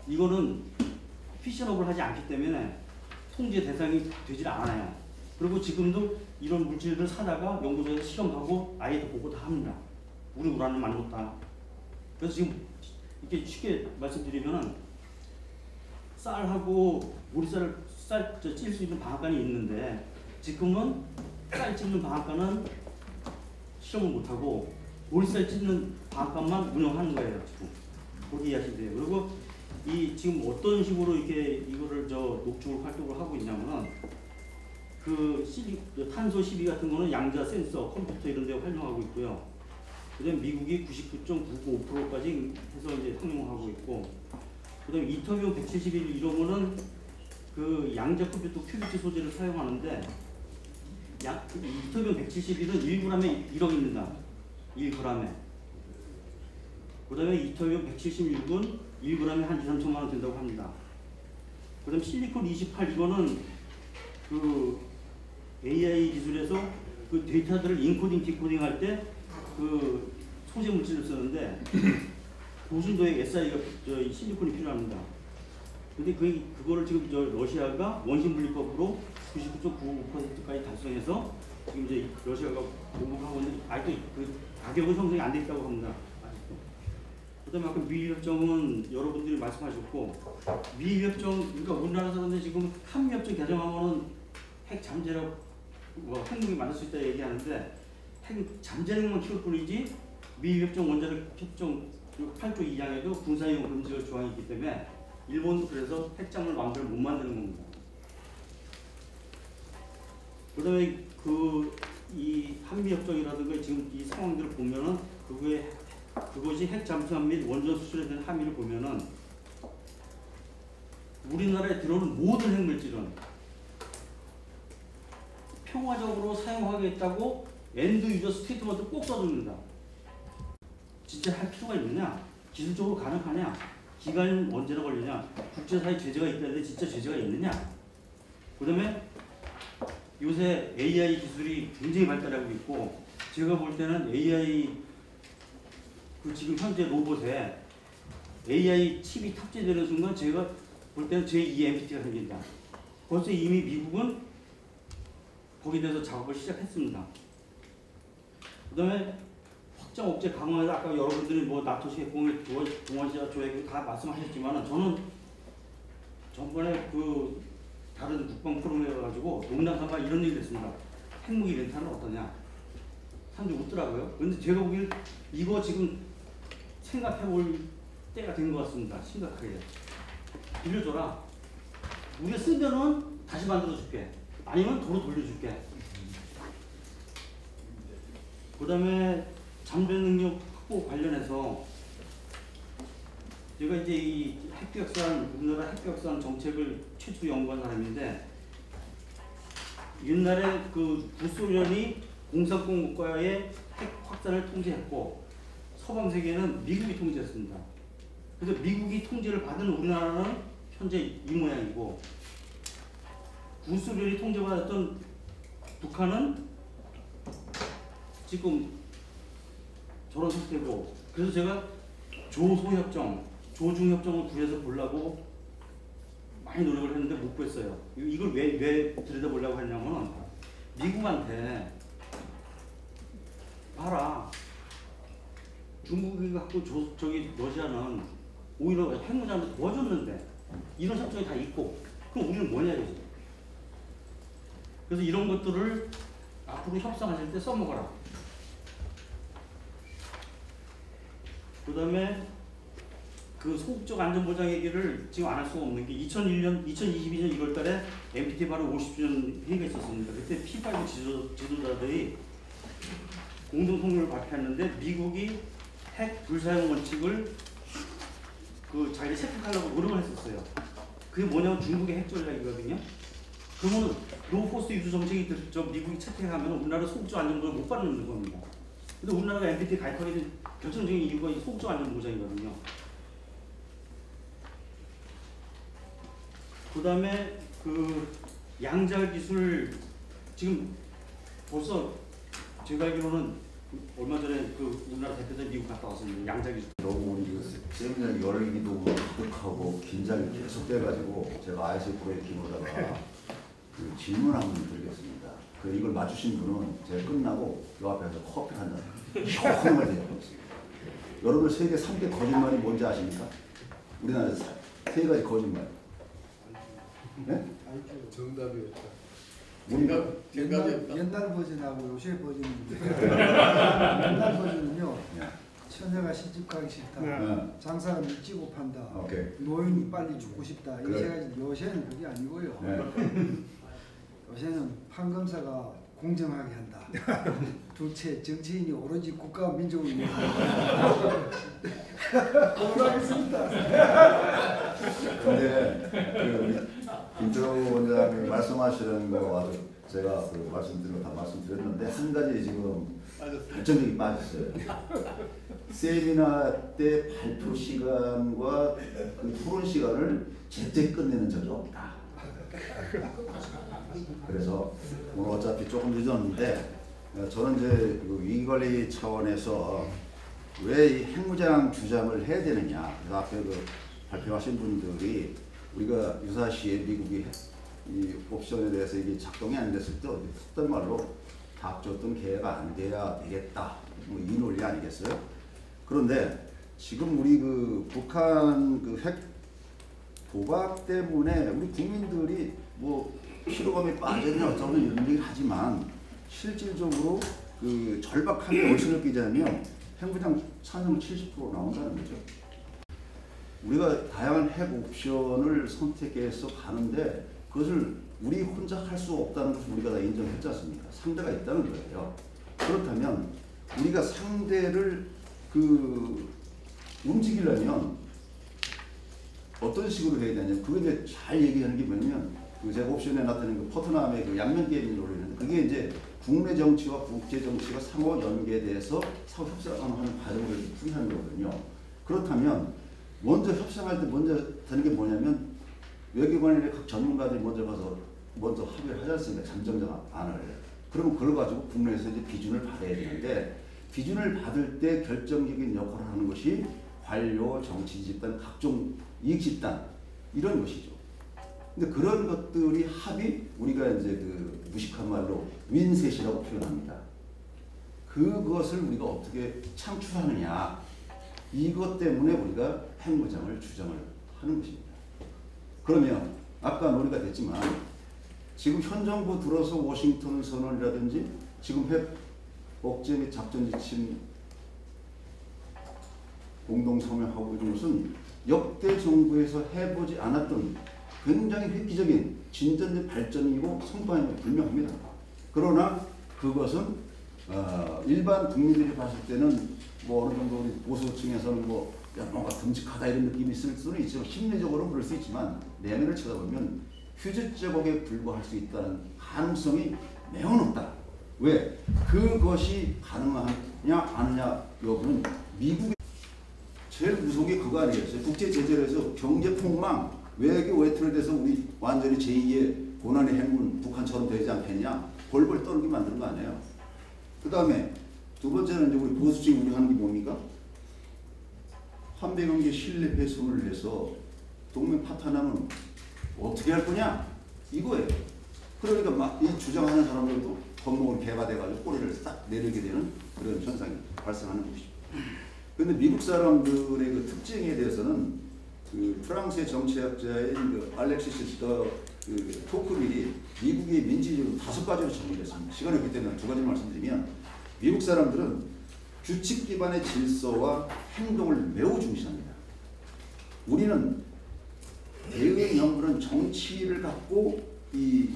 이거는 피셔너블 하지 않기 때문에 통제 대상이 되질 않아요. 그리고 지금도 이런 물질을 사다가 연구소에서 실험하고 아이도 보고 다 합니다. 우리 우라늄 안 좋다. 그래서 지금 이렇게 쉽게 말씀드리면은 쌀하고 보리쌀을 찔 수 있는 방앗간이 있는데 지금은 쌀 찔는 방앗간은 실험을 못하고 보리쌀 찔는 방앗간만 운영하는 거예요. 지금 그렇게 이해하시면 돼요. 그리고 이 지금 어떤 식으로 이렇게 이거를 녹축을 활동을 하고 있냐면은 그 탄소 12 같은 거는 양자 센서, 컴퓨터 이런 데 활용하고 있고요. 그다음에 미국이 99.95%까지 해서 이제 활용하고 있고, 그다음에 이터뷴 171 이런 거는 그 양자 컴퓨터 큐비트 소재를 사용하는데 이터뷴 171은 1g에 1억입니다. 1g에. 그다음에 이터뷴 176은 1g에 한 2, 3천만 원 된다고 합니다. 그다음 실리콘 28 이거는 그 AI 기술에서 그 데이터들을 인코딩, 디코딩 할 때 그 소재 물질을 쓰는데 고순도의 SI가 실리콘이 필요합니다. 근데 그거를 지금 러시아가 원심 분리법으로 99.95%까지 달성해서 지금 이제 러시아가 공급하고 있는 아직도 그 가격은 형성이 안 돼 있다고 합니다. 아직도. 그다음에 아까 미협정은 여러분들이 말씀하셨고 미협정 그러니까 우리나라 사람들 지금 한미협정 개정하면은 핵 잠재력 핵무기 만들 수 있다 얘기하는데 핵 잠재력만 키울 뿐이지 미협정 원자력 협정 8조 2항에도 군사이용 금지 조항이 있기 때문에 일본도 그래서 핵잠을 마음대로 못 만드는 겁니다. 그다음에 이 한미협정이라든가 지금 이 상황들을 보면은 그것이 핵 잠수함 및 원전 수출에 대한 함의를 보면은 우리나라에 들어오는 모든 핵물질은 평화적으로 사용하겠다고 엔드 유저 스테이트먼트 꼭 써줍니다. 진짜 할 필요가 있느냐? 기술적으로 가능하냐? 기간은 언제나 걸리냐? 국제사회 제재가 있다는데 진짜 제재가 있느냐? 그 다음에 요새 AI 기술이 굉장히 발달하고 있고 제가 볼 때는 AI 지금 현재 로봇에 AI 칩이 탑재되는 순간 제가 볼 때는 제2 MPT가 생긴다. 벌써 이미 미국은 거기에 대해서 작업을 시작했습니다. 그 다음에 확장 억제 강화에서 아까 여러분들이 뭐 나토식 공획, 동아시아 조약 다 말씀하셨지만 저는 전번에 다른 국방 포럼에 가가지고 농담삼아 이런 얘기를 했습니다. 핵무기 렌탈은 어떠냐? 사람들이 웃더라고요. 근데 제가 보기엔 이거 지금 생각해 볼 때가 된 것 같습니다. 심각하게. 빌려줘라. 우리가 쓰면은 다시 만들어줄게. 아니면 도로 돌려줄게. 그 다음에 잠재 능력 확보 관련해서 제가 이제 이 핵격산, 우리나라 핵격산 정책을 최초 연구한 사람인데 옛날에 구소련이 공산권 국가의 핵 확산을 통제했고 서방 세계는 미국이 통제했습니다. 그래서 미국이 통제를 받은 우리나라는 현재 이 모양이고 구소련이 통제받았던 북한은 지금 저런 상태고 그래서 제가 조소협정, 조중협정을 구해서 보려고 많이 노력을 했는데 못 구했어요. 이걸 왜 들여다보려고 했냐면 미국한테 봐라. 중국이 갖고 러시아는 오히려 핵무장을 도와줬는데 이런 협정이 다 있고 그럼 우리는 뭐냐 이거지. 그래서 이런 것들을 앞으로 협상하실 때 써먹어라. 그 다음에 소극적 안전보장 얘기를 지금 안 할 수가 없는 게 2022년 1월 달에 NPT 바로 50주년 회의가 있었습니다. 그때 P5 지도자들이 공동성명을 발표했는데 미국이 핵 불사용 원칙을 자기가 채택하려고 노력을 했었어요. 그게 뭐냐면 중국의 핵 전략이거든요. 그러면 로포스트 유수 정책이 미국이 채택하면 우리나라 소극적 안전보장을 못 받는 겁니다. 근데 우리나라가 NPT 가입하게 된 결정적인 이유가 이 소극적 안전보장이거든요. 그 다음에 양자 기술 지금 벌써 제가 알기로는 얼마 전에 우리나라 대표들 미국 갔다 왔습니다. 양자 기술. 너무 세미나 열기도 부족하고 긴장이 계속 돼가지고 제가 IC 프로젝팅으로다가 질문 한번 드리겠습니다. 이걸 맞추신 분은 제가 끝나고 요 앞에서 커피 한 잔 시원하게 드리겠습니다. 여러분 세계 3대 거짓말이 뭔지 아십니까? 우리나라에서 3가지 거짓말. 네? 정답이었다. 옛날 버전하고 요새 버전이 옛날 버전은요. 처녀가 시집가기 싫다. 네. 장사가 밀지고 판다. 오케이. 노인이 빨리 죽고 싶다. 그래. 이제 요새는 그게 아니고요. 네. 요새는 판검사가 공정하게 한다. 둘째, 정치인이 오로지 국가와 민족을 위해서 공부하겠습니다. 근데 김철호 원장님이 말씀하시는 거와 제가 말씀드린 거 다 말씀드렸는데 한 가지 지금 결정적이 빠졌어요. 세미나 때 발표 시간과 토론 시간을 제때 끝내는 적이 없다. 그래서 오늘 어차피 조금 늦었는데 저는 이제 위기관리 차원에서 왜 이 핵무장 주장을 해야 되느냐. 앞에 발표하신 분들이 우리가 유사시에 미국이 이 옵션에 대해서 이게 작동이 안 됐을 때 어떤 말로 닥쳤던 기회가 안 돼야 되겠다. 뭐 이 논리 아니겠어요? 그런데 지금 우리 그 북한 그 핵 도박 때문에 우리 국민들이 뭐 피로감에 빠져있냐 어쩌고 이런 얘기를 하지만 실질적으로 그 절박함에 얼씬을 끼자면 핵무장 찬성 70% 나온다는 거죠. 우리가 다양한 핵 옵션을 선택해서 가는데 그것을 우리 혼자 할 수 없다는 것을 우리가 다 인정했지 않습니까? 상대가 있다는 거예요. 그렇다면 우리가 상대를 그 움직이려면 어떤 식으로 해야 되냐? 그게 이제 잘 얘기하는 게 뭐냐면 그 제가 옵션에 나타낸 그 포트남의 그 양면 게임이라고 그러는데 그게 이제 국내 정치와 국제 정치가 상호 연계돼서 상호 협상하는 과정을 풀이하는 거거든요. 그렇다면 먼저 협상할 때 먼저 되는 게 뭐냐면 외교관이나 각 전문가들이 먼저 가서 먼저 합의를 하지 않습니까? 잠정안을. 그러면 그걸 가지고 국내에서 이제 비준을 받아야 되는데 비준을 받을 때 결정적인 역할을 하는 것이 관료, 정치 집단, 각종 이익 집단 이런 것이죠. 근데 그런 것들이 합의 우리가 이제 그 무식한 말로 윈셋이라고 표현합니다. 그것을 우리가 어떻게 창출하느냐 이것 때문에 우리가 핵무장을 주장을 하는 것입니다. 그러면 아까 논의가 됐지만 지금 현 정부 들어서 워싱턴 선언이라든지 지금 핵 억제 및 작전 지침 공동성명하고 있는 것은 역대 정부에서 해보지 않았던 굉장히 획기적인 진전된 발전이고 성과임이 분명합니다. 그러나 그것은 일반 국민들이 봤을 때는 뭐 어느 정도 우리 보수층에서는 뭐 뭔가 듬직하다 이런 느낌이 있을 수는 있지만 심리적으로는 그럴 수 있지만 내면을 쳐다보면 휴지 제목에 불과할 수 있다는 가능성이 매우 높다. 왜? 그것이 가능하냐 아느냐 여부는 미국의 제일 무서운 게 그거 아니겠어요? 국제 제재를 해서 경제 폭망, 외교 외투에 대해서 우리 완전히 제2의 고난의 행군 북한처럼 되지 않겠냐? 벌벌 떨게 만드는 거 아니에요? 그 다음에 두 번째는 이제 우리 보수층이 우리 하는 게 뭡니까? 한백원계 신뢰 훼손을 해서 동맹 파탄하면 어떻게 할 거냐? 이거예요. 그러니까 막 이 주장하는 사람들도 겁먹은 개가 돼가지고 꼬리를 딱 내리게 되는 그런 현상이 발생하는 것이죠. 그런데 미국 사람들의 그 특징에 대해서는 그 프랑스의 정치학자인 그 알렉시스 그 토크빌이 미국의 민주주의를 5가지로 정리했습니다. 시간이 없기 때문에 2가지 말씀드리면 미국 사람들은 규칙 기반의 질서와 행동을 매우 중시합니다. 우리는 대의 명분은 정치를 갖고 이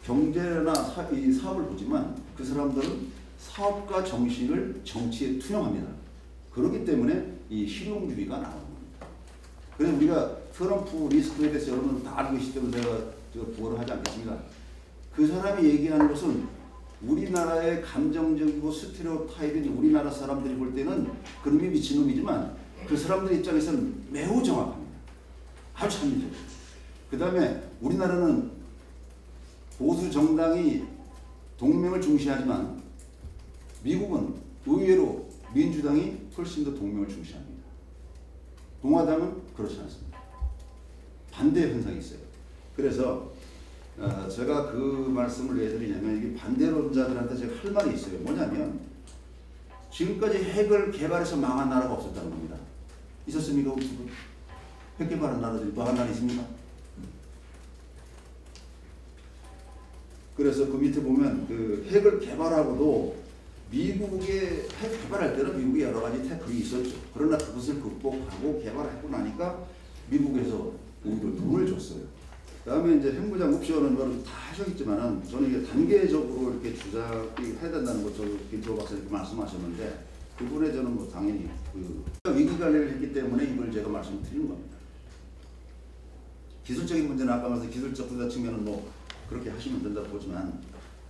경제나 이 사업을 보지만 그 사람들은 사업과 정신을 정치에 투영합니다. 그렇기 때문에 이 실용주의가 나오는 겁니다. 그래서 우리가 트럼프 리스크에 대해서 여러분 다 알고 계시기 때문에 제가 보고를 하지 않겠습니까? 그 사람이 얘기하는 것은 우리나라의 감정적이고 스테레오타입인 우리나라 사람들이 볼 때는 그놈이 미친놈이지만 그 사람들 입장에서는 매우 정확합니다. 아주 합리적이에요. 그 다음에 우리나라는 보수 정당이 동맹을 중시하지만 미국은 의외로 민주당이 훨씬 더 동맹을 중시합니다. 공화당은 그렇지 않습니다. 반대 현상이 있어요. 그래서 제가 그 말씀을 왜 드리냐면 이게 반대론자들한테 제가 할 말이 있어요. 뭐냐면 지금까지 핵을 개발해서 망한 나라가 없었다는 겁니다. 있었습니까? 핵 개발한 나라들이 망한 나라 있습니까? 그래서 그 밑에 보면 그 핵을 개발하고도 미국의 핵 개발할 때는 미국에 여러 가지 태클이 있었죠. 그러나 그것을 극복하고 개발하고 나니까 미국에서 우리를 돈을 줬어요. 그다음에 이제 핵무장 옵션은 여러분 다 하셨겠지만은 저는 이게 단계적으로 이렇게 주장이 해야 된다는 것 저도 김태호 박사님 말씀하셨는데 그분에 저는 뭐 당연히 그 위기 관리를 했기 때문에 이걸 제가 말씀드리는 겁니다. 기술적인 문제는 아까 말씀 기술적 부자 측면은 뭐 그렇게 하시면 된다고 보지만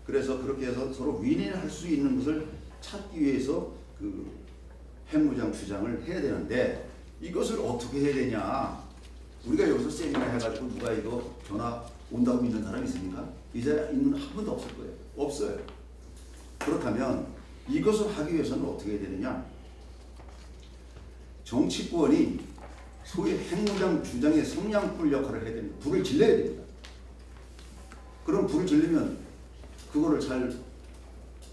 그래서 그렇게 해서 서로 윈윈할 수 있는 것을 찾기 위해서 그 핵무장 주장을 해야 되는데 이것을 어떻게 해야 되냐? 우리가 여기서 세미나 해가지고 누가 이거 변화 온다고 믿는 사람이 있습니까? 이 자리에 있는 한 분도 없을 거예요. 없어요. 그렇다면 이것을 하기 위해서는 어떻게 해야 되느냐? 정치권이 소위 핵무장 주장의 성냥불 역할을 해야 됩니다. 불을 질러야 됩니다. 그럼 불을 질르면 그거를 잘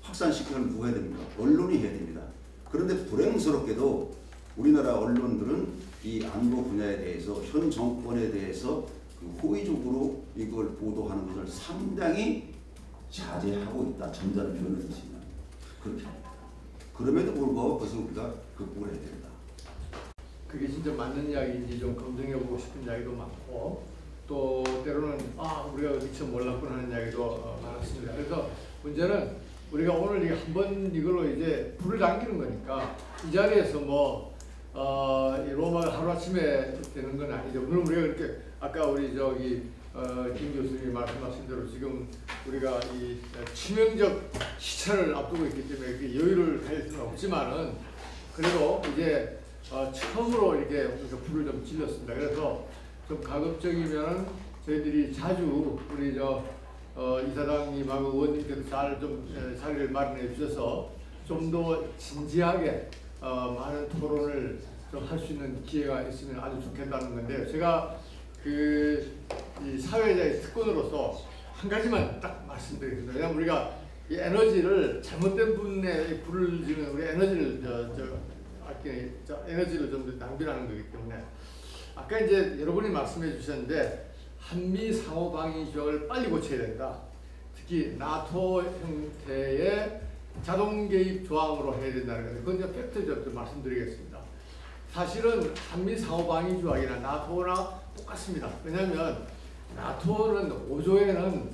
확산시키려면 누가 해야 됩니까? 언론이 해야 됩니다. 그런데 불행스럽게도 우리나라 언론들은 이 안보 분야에 대해서 현 정권에 대해서 그 호의적으로 이걸 보도하는 것을 상당히 자제하고 있다. 점잖은 표현을 쓰시면 그렇게 합니다. 그럼에도 불구하고 그것을 우리가 극복을 해야 된다. 그게 진짜 맞는 이야기인지 좀 검증해보고 싶은 이야기도 많고 또 때로는 우리가 미처 몰랐구나 하는 이야기도 많았습니다. 그래서 문제는 우리가 오늘 이게 한번 이걸로 이제 불을 당기는 거니까 이 자리에서 뭐 로마가 하루아침에 되는 건 아니죠. 물론 우리가 그렇게 아까 우리 김 교수님이 말씀하신 대로 지금 우리가 이 치명적 시차를 앞두고 있기 때문에 여유를 가질 수는 없지만은 그래도 이제 처음으로 이렇게 우리가 불을 좀 질렀습니다. 그래서 좀 가급적이면은 저희들이 자주 우리 이사장님하고 의원님께서 잘 좀 자리를 마련해 주셔서 좀 더 진지하게 많은 토론을 좀 할 수 있는 기회가 있으면 아주 좋겠다는 건데 제가 이 사회자의 특권으로서 한 가지만 딱 말씀드리겠습니다. 왜냐하면 우리가 이 에너지를 잘못된 분에 불을 지르면 우리 에너지를 에너지를 좀 낭비하는 거기 때문에 아까 이제 여러분이 말씀해 주셨는데 한미 상호 방위 조약을 빨리 고쳐야 된다. 특히 나토 형태의 자동 개입 조항으로 해야 된다는 건데 그건 이제 팩트 좀 말씀드리겠습니다. 사실은 한미 상호 방위 조약이나 나토나 똑같습니다. 왜냐하면 나토는 5조에는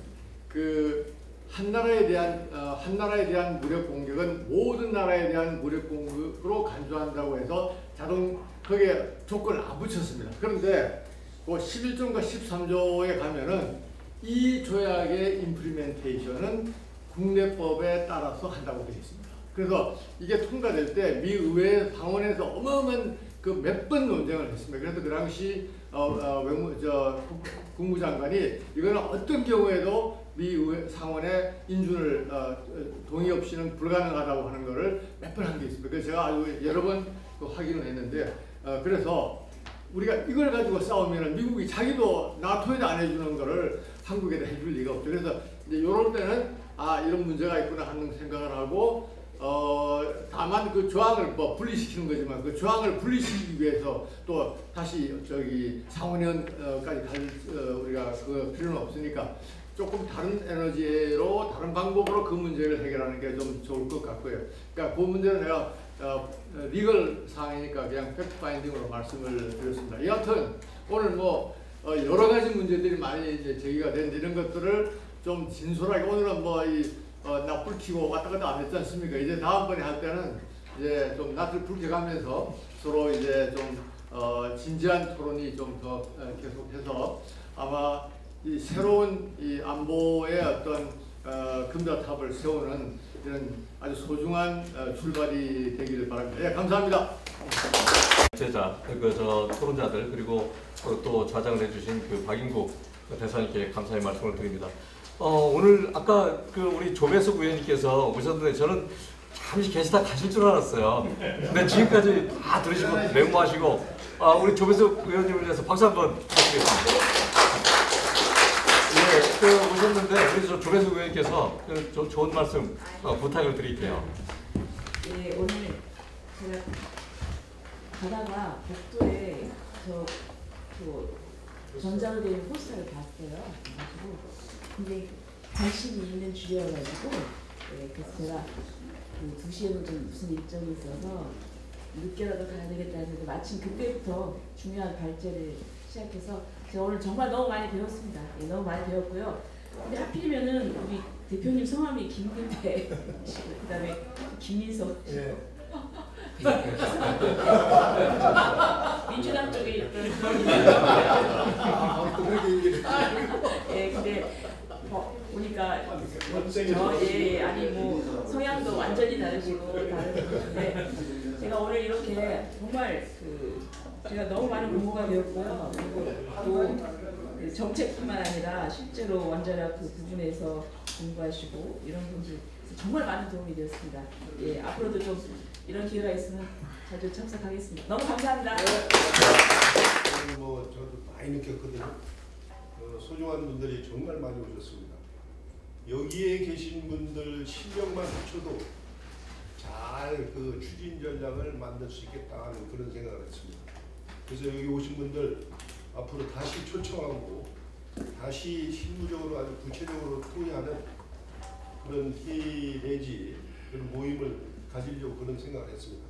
한 나라에 대한 무력 공격은 모든 나라에 대한 무력 공격으로 간주한다고 해서 거기에 조건을 안 붙였습니다. 그런데 그 11조인가 13조에 가면은 이 조약의 임플리멘테이션은 국내법에 따라서 한다고 되어 있습니다. 그래서 이게 통과될 때 미 의회 상원에서 어마어마한 몇 번 논쟁을 했습니다. 그래서 그 당시 국무장관이 이거는 어떤 경우에도 미 의회 상원의 인준을 동의 없이는 불가능하다고 하는 것을 몇 번 한 게 있습니다. 그래서 제가 아주 여러 번 확인을 했는데 그래서 우리가 이걸 가지고 싸우면 미국이 자기도 나토에도 안 해주는 거를 한국에다 해줄 리가 없죠. 그래서 이제 이럴 때는 이런 문제가 있구나 하는 생각을 하고 다만 그 조항을 분리시키는 거지만 그 조항을 분리시키기 위해서 또 다시 상원의원까지 우리가 그 필요는 없으니까 조금 다른 에너지로 다른 방법으로 그 문제를 해결하는 게 좀 좋을 것 같고요. 그러니까 그 문제는 내가 리걸 사항이니까 그냥 팩트 파인딩으로 말씀을 드렸습니다. 여하튼 오늘 여러 가지 문제들이 많이 이제 제기가 됐는데 이런 것들을 좀 진솔하게 오늘은 낯불 켜고 왔다 갔다 안 했지 않습니까? 이제 다음번에 할 때는 이제 좀 낯을 붉게 가면서 서로 이제 좀 진지한 토론이 좀 더 계속해서 아마 이 새로운 이 안보의 어떤 금자탑을 세우는 이런 아주 소중한 출발이 되기를 바랍니다. 예, 감사합니다. 제자, 토론자들 그리고 또 좌장을 해주신 박인국 대사님께 감사의 말씀을 드립니다. 오늘 아까 우리 조배석 의원님께서 오셨는데 저는 잠시 계시다 가실 줄 알았어요. 근데 지금까지 다 들으시고 메모하시고 우리 조배석 의원님을 위해서 박수 한번 부탁드리겠습니다. 네, 오셨는데 우리 조배석 의원님께서 좋은 말씀 부탁을 드릴게요. 네, 오늘 제가 가다가 복도에 전자로 된 포스터를 봤어요. 그래가지고 근데 관심이 있는 주제여가지고 그래서 제가 2시에는 좀 무슨 일정이 있어서 늦게라도 가야 되겠다 했는데 마침 그때부터 중요한 발제를 시작해서 제가 오늘 정말 너무 많이 배웠습니다. 예, 너무 많이 배웠고요. 근데 하필이면은 우리 대표님 성함이 김근태 그 다음에 김민석 예. 민주당 쪽에 있던 예, 근데 보니까 성향도 완전히 다르시고 다르신데 제가 오늘 이렇게 정말 제가 너무 많은 공부가 되었고요. 그리고 또 정책뿐만 아니라 실제로 원자력 부분에서 공부하시고 이런 분들 정말 많은 도움이 되었습니다. 예, 앞으로도 좀 이런 기회가 있으면 자주 참석하겠습니다. 너무 감사합니다. 뭐 저도 많이 느꼈거든요. 소중한 분들이 정말 많이 오셨습니다. 여기에 계신 분들 실력만 합쳐도 잘 그 추진 전략을 만들 수 있겠다 하는 그런 생각을 했습니다. 그래서 여기 오신 분들 앞으로 다시 초청하고 다시 실무적으로 아주 구체적으로 토의하는 그런 회의 내지 그런 모임을 가지려고 그런 생각을 했습니다.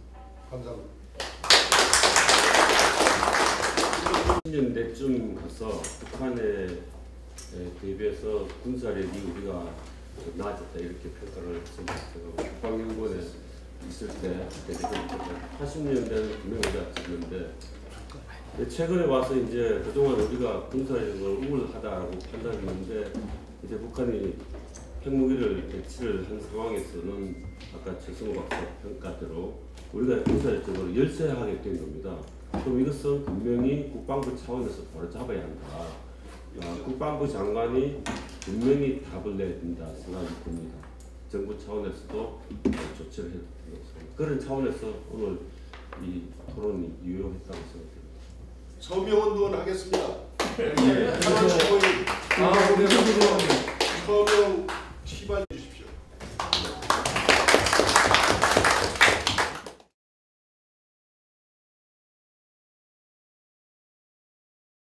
감사합니다. 10년대쯤 가서 북한에 대비해서 군사력이 우리가 나아졌다 이렇게 평가를 했습니다. 제가 국방연구원에 있을 때 80년대는 분명히 왔었는데 최근에 와서 이제 그동안 우리가 군사력을 우월하다라고 판단했는데 이제 북한이 핵무기를 배치를 한 상황에서는 아까 최승호 박사 평가대로 우리가 군사적으로 열세하게 된 겁니다. 그럼 이것은 분명히 국방부 차원에서 바로잡아야 한다. 국방부 장관이 분명히 답을 내야 된다 생각이 듭니다. 정부 차원에서도 조치를 해야 된다고 생각합니다. 그런 차원에서 오늘 이 토론이 유효했다고 생각합니다. 서명운동을 하겠습니다. 네. 8월 15일 서명 시발